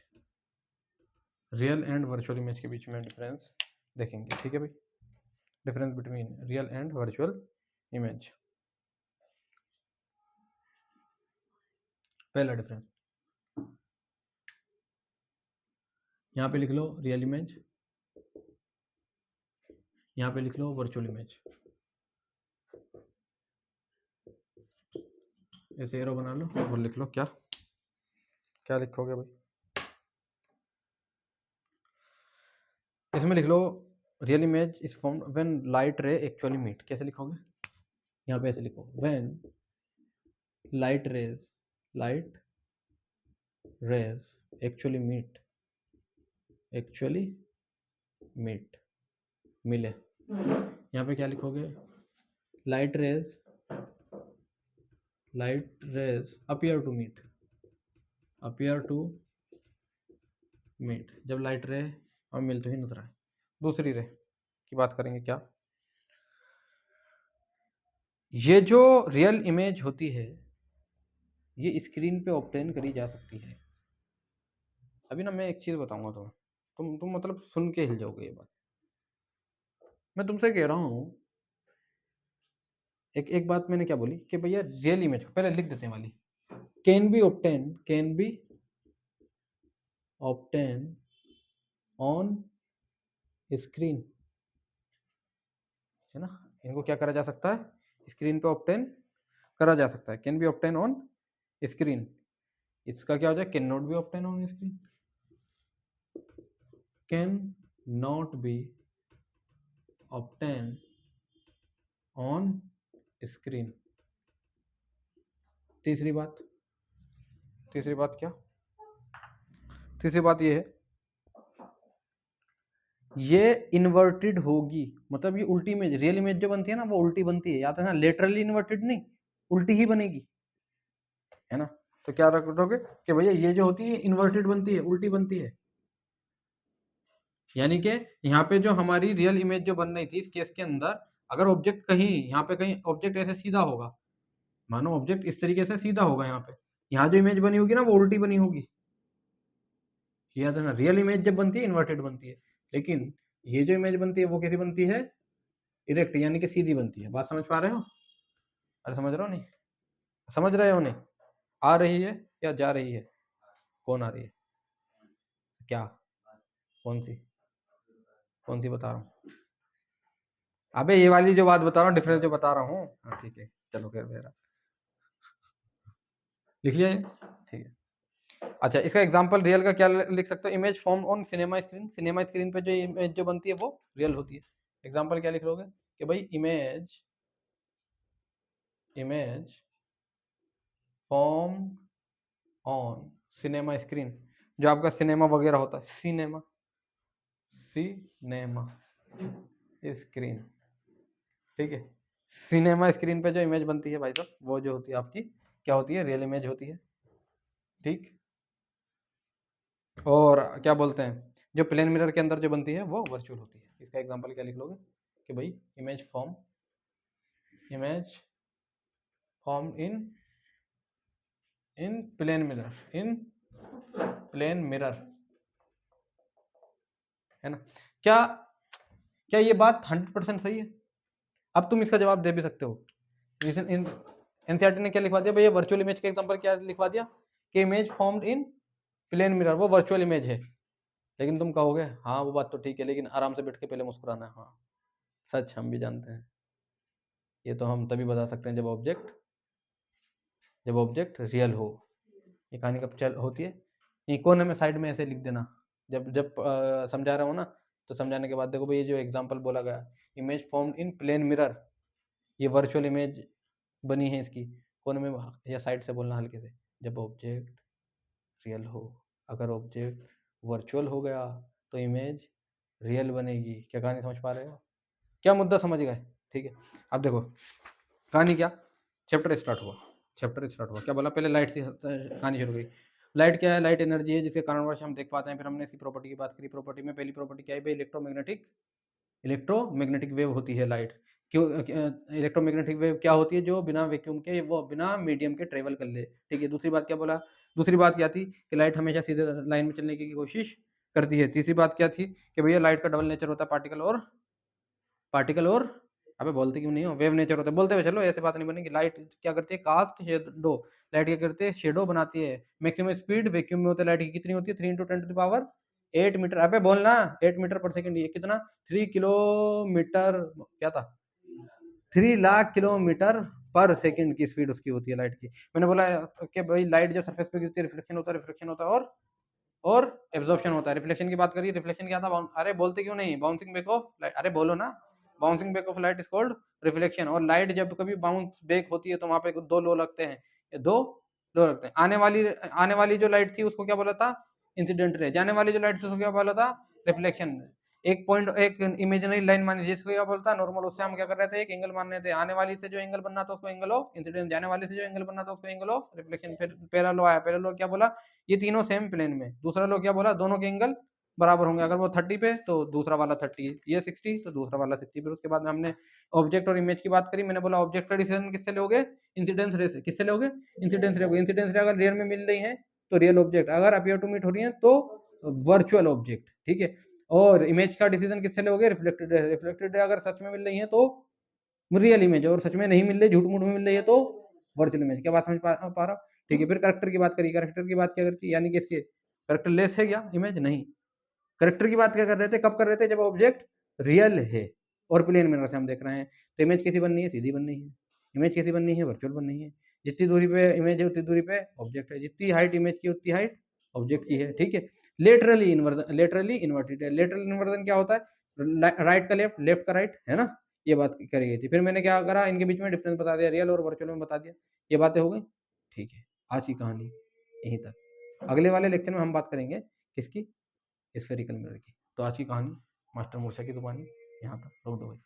real and virtual image के बीच में डिफरेंस देखेंगे। ठीक है भाई, difference between real and virtual image. पहला डिफरेंस, यहाँ पे लिख लो रियल इमेज, यहाँ पे लिख लो वर्चुअल इमेज, ऐसे एरो बना लो और लिख लो। क्या क्या लिखोगे भाई, इसमें लिख लो real image is formed when light ray actually meet. कैसे लिखोगे? यहाँ पे ऐसे लिखो, when light rays actually meet, मिले। यहाँ पे क्या लिखोगे? Light rays appear to meet, जब लाइट रे और मिल तो ही नजर आए। दूसरी रे की बात करेंगे क्या? ये जो रियल इमेज होती है ये स्क्रीन पे ऑब्टेन करी जा सकती है। अभी ना मैं एक चीज बताऊंगा तुम मतलब सुन के हिल जाओगे ये बात। मैं तुमसे कह रहा हूँ, एक बात मैंने क्या बोली कि भैया रियल इमेज को पहले लिख देते हैं वाली, can be obtain on screen, है ना। इनको क्या करा जा सकता है? स्क्रीन पे ऑब्टेन करा जा सकता है। Can be obtain on screen, इसका क्या हो जाए? Can not be obtain on screen, can not be obtain on screen. तीसरी बात क्या? तीसरी बात ये है, ये इन्वर्टेड होगी, मतलब ये उल्टी इमेज, रियल इमेज जो बनती है ना वो उल्टी बनती है, याद है ना, लेटरली इन्वर्टेड नहीं, उल्टी ही बनेगी, है ना। तो क्या रखोगे कि भैया ये जो होती है इन्वर्टेड बनती है, उल्टी बनती है। यानी कि यहाँ पे जो हमारी रियल इमेज जो बन रही थी इस केस के अंदर, अगर ऑब्जेक्ट कहीं यहाँ पे कहीं ऑब्जेक्ट ऐसे सीधा होगा, मानो ऑब्जेक्ट इस तरीके से सीधा होगा, यहाँ पे यहाँ जो इमेज बनी होगी ना वो उल्टी बनी होगी, याद है ना। रियल इमेज जब बनती है इन्वर्टेड बनती है, लेकिन ये जो इमेज बनती है वो कैसी बनती है? इरेक्ट, यानी कि सीधी बनती है। बात समझ पा रहे हो? अरे समझ रहे हो नहीं? समझ रहे हो नहीं? आ रही है या जा रही है? कौन आ रही है? क्या? कौन सी बता रहा हूँ? अबे ये वाली जो बात बता रहा हूँ, डिफरेंस जो बता रहा हूँ। हाँ ठीक है, चलो फिर मेरा लिख लिया ये? ठीक है। अच्छा, इसका एग्जांपल रियल का क्या लिख सकते हो? Image form on cinema screen, cinema screen पे जो इमेज जो बनती है वो रियल होती है। एग्जांपल क्या लिख लोगे कि भाई image form on cinema screen, जो आपका सिनेमा वगैरह होता है, सिनेमा स्क्रीन, ठीक है। सिनेमा स्क्रीन पे जो इमेज बनती है भाई साहब वो जो होती है आपकी क्या होती है? रियल इमेज होती है, ठीक। और क्या बोलते हैं, जो प्लेन मिरर के अंदर जो बनती है वो वर्चुअल होती है। इसका एग्जांपल क्या लिख लोगे कि भाई image form in plane mirror, है ना। क्या क्या ये बात 100% सही है? अब तुम इसका जवाब दे भी सकते हो। एनसीईआरटी ने क्या लिखवा दिया भैया? वर्चुअल इमेज का एग्जांपल क्या लिखवा दिया कि image formed in plane mirror वो वर्चुअल इमेज है। लेकिन तुम कहोगे हाँ वो बात तो ठीक है, लेकिन आराम से बैठ के पहले मुस्कुराना है। हाँ सच हम भी जानते हैं, ये तो हम तभी बता सकते हैं जब ऑब्जेक्ट रियल हो। ये कहानी कब चल होती है? ये कोने में साइड में ऐसे लिख देना, जब जब समझा रहा हूँ ना, तो समझाने के बाद देखो भाई ये जो एग्जांपल बोला गया, image formed in plane mirror, ये वर्चुअल इमेज बनी है इसकी, कोने में या साइड से बोलना हल्के से, जब ऑब्जेक्ट रियल हो। अगर ऑब्जेक्ट वर्चुअल हो गया तो इमेज रियल बनेगी। क्या कहानी समझ पा रहे हो? क्या मुद्दा समझ गए? ठीक है। अब देखो कहानी क्या, चैप्टर स्टार्ट हुआ। क्या बोला? पहले लाइट से कहानी शुरू हुई। लाइट क्या है? लाइट एनर्जी है जिसके कारणवश हम देख पाते हैं। फिर हमने इसकी प्रॉपर्टी की बात करी। प्रॉपर्टी में पहली प्रॉपर्टी क्या है भाई? इलेक्ट्रोमैग्नेटिक वेव होती है लाइट। क्यों इलेक्ट्रोमैग्नेटिक वेव क्या होती है? जो बिना वैक्यूम के, वो बिना मीडियम के ट्रेवल कर ले, ठीक है। दूसरी बात क्या बोला? दूसरी बात क्या थी कि लाइट हमेशा सीधे लाइन में चलने की कोशिश करती है। तीसरी बात क्या थी कि भैया लाइट का डबल नेचर होता है, पार्टिकल और अबे बोलते क्यों नहीं हो? वेव नेचर होता है। बोलते हुए चलो, ऐसे बात नहीं बनेगी। लाइट क्या करती है? Cast shadow. लाइट क्या करती है? शेडो बनाती है। मैक्सिमम स्पीड वैक्यूम में होता है लाइट की कितनी होती है? 3 × 10⁸ मीटर। अबे बोलना, 8 मीटर पर सेकंड। ये कितना? 3 किलोमीटर, क्या था? 3 लाख किलोमीटर पर सेकंड की स्पीड उसकी होती है लाइट की। मैंने बोला कि भाई लाइट जब सरफेस पे गिरती है रिफ्लेक्शन होता है और और एब्जॉर्प्शन होता है। रिफ्लेक्शन की बात करिए, रिफ्लेक्शन क्या था? अरे बोलते क्यों नहीं? बाउंसिंग बैक ऑफ लाइट, अरे बोलो ना, bouncing back of light is called reflection. और लाइट जब कभी बाउंस बैक होती है तो वहां पे दो लो लगते हैं, दो लो लगते हैं। आने वाली जो लाइट थी उसको क्या बोला था? Incident ray. जाने वाली जो लाइट थी उसको क्या बोला था? रिफ्लेक्शन। एक पॉइंट, एक इमेजिनरी लाइन मान लीजिए, जिसको क्या बोलता है? नॉर्मल। उससे हम क्या कर रहे थे? एक एंगल मान रहे थे। आने वाली से जो एंगल बनना था उसको एंगल ऑफ इंसिडेंस, जाने वाली से जो एंगल बनना था उसको एंगल ऑफ रिफ्लेक्शन। फिर पहला लो आया, पहला लो क्या बोला? ये तीनों सेम प्लेन में। दूसरा लो क्या बोला? दोनों के एंगल बराबर होंगे। अगर वो 30 पे तो दूसरा वाला 30, ये 60 तो दूसरा वाला 60। फिर उसके बाद में हमने ऑब्जेक्ट और इमेज की बात करी। मैंने बोला ऑब्जेक्ट का डिसीजन किससे लोगे? इंसिडेंस रे से। किससे लोगे? इंसिडेंस रे। इंसिडेंस रे अगर रियल में मिल रही है तो रियल ऑब्जेक्ट, अगर अपियर टू मीट हो रही है तो वर्चुअल ऑब्जेक्ट, ठीक है। और इमेज का डिसीजन किससे लोगे? Reflected ray. रिफ्लेक्टेड रे अगर सच में मिल रही है तो रियल इमेज, और सच में नहीं मिल रही, झूठ मूठ में मिल रही है तो वर्चुअल इमेज। क्या बात समझ पा रहा? ठीक है। फिर करेक्टर की बात करी। करेक्टर की बात क्या करती है? यानी कि इसके करेक्टर लेस है क्या इमेज? नहीं। करेक्टर की बात क्या कर रहे थे? कब कर रहे थे? जब ऑब्जेक्ट रियल है और प्लेन मिरर से हम देख रहे हैं। तो इमेज कैसी बननी है? सीधी बननी है। इमेज कैसी बननी है? वर्चुअल बननी है। जितनी दूरी पे इमेज है उतनी दूरी पे ऑब्जेक्ट है। जितनी हाइट इमेज की उतनी हाइट ऑब्जेक्ट की है, ठीक है। लेटरली इन्वर्जन, लेटरली इन्वर्टेड है। लेटरल इन्वर्जन क्या होता है? राइट का लेफ्ट, लेफ्ट का राइट, है ना। ये बात करी गई थी। फिर मैंने क्या करा? इनके बीच में डिफरेंस बता दिया, रियल और वर्चुअल में बता दिया। ये बातें हो गई, ठीक है। आज की कहानी यहीं तक। अगले वाले लेक्चर में हम बात करेंगे किसकी? स्फेरिकल मिरर की। तो आज की कहानी मास्टर मूसा की जुबानी यहाँ तक रोक दो भाई।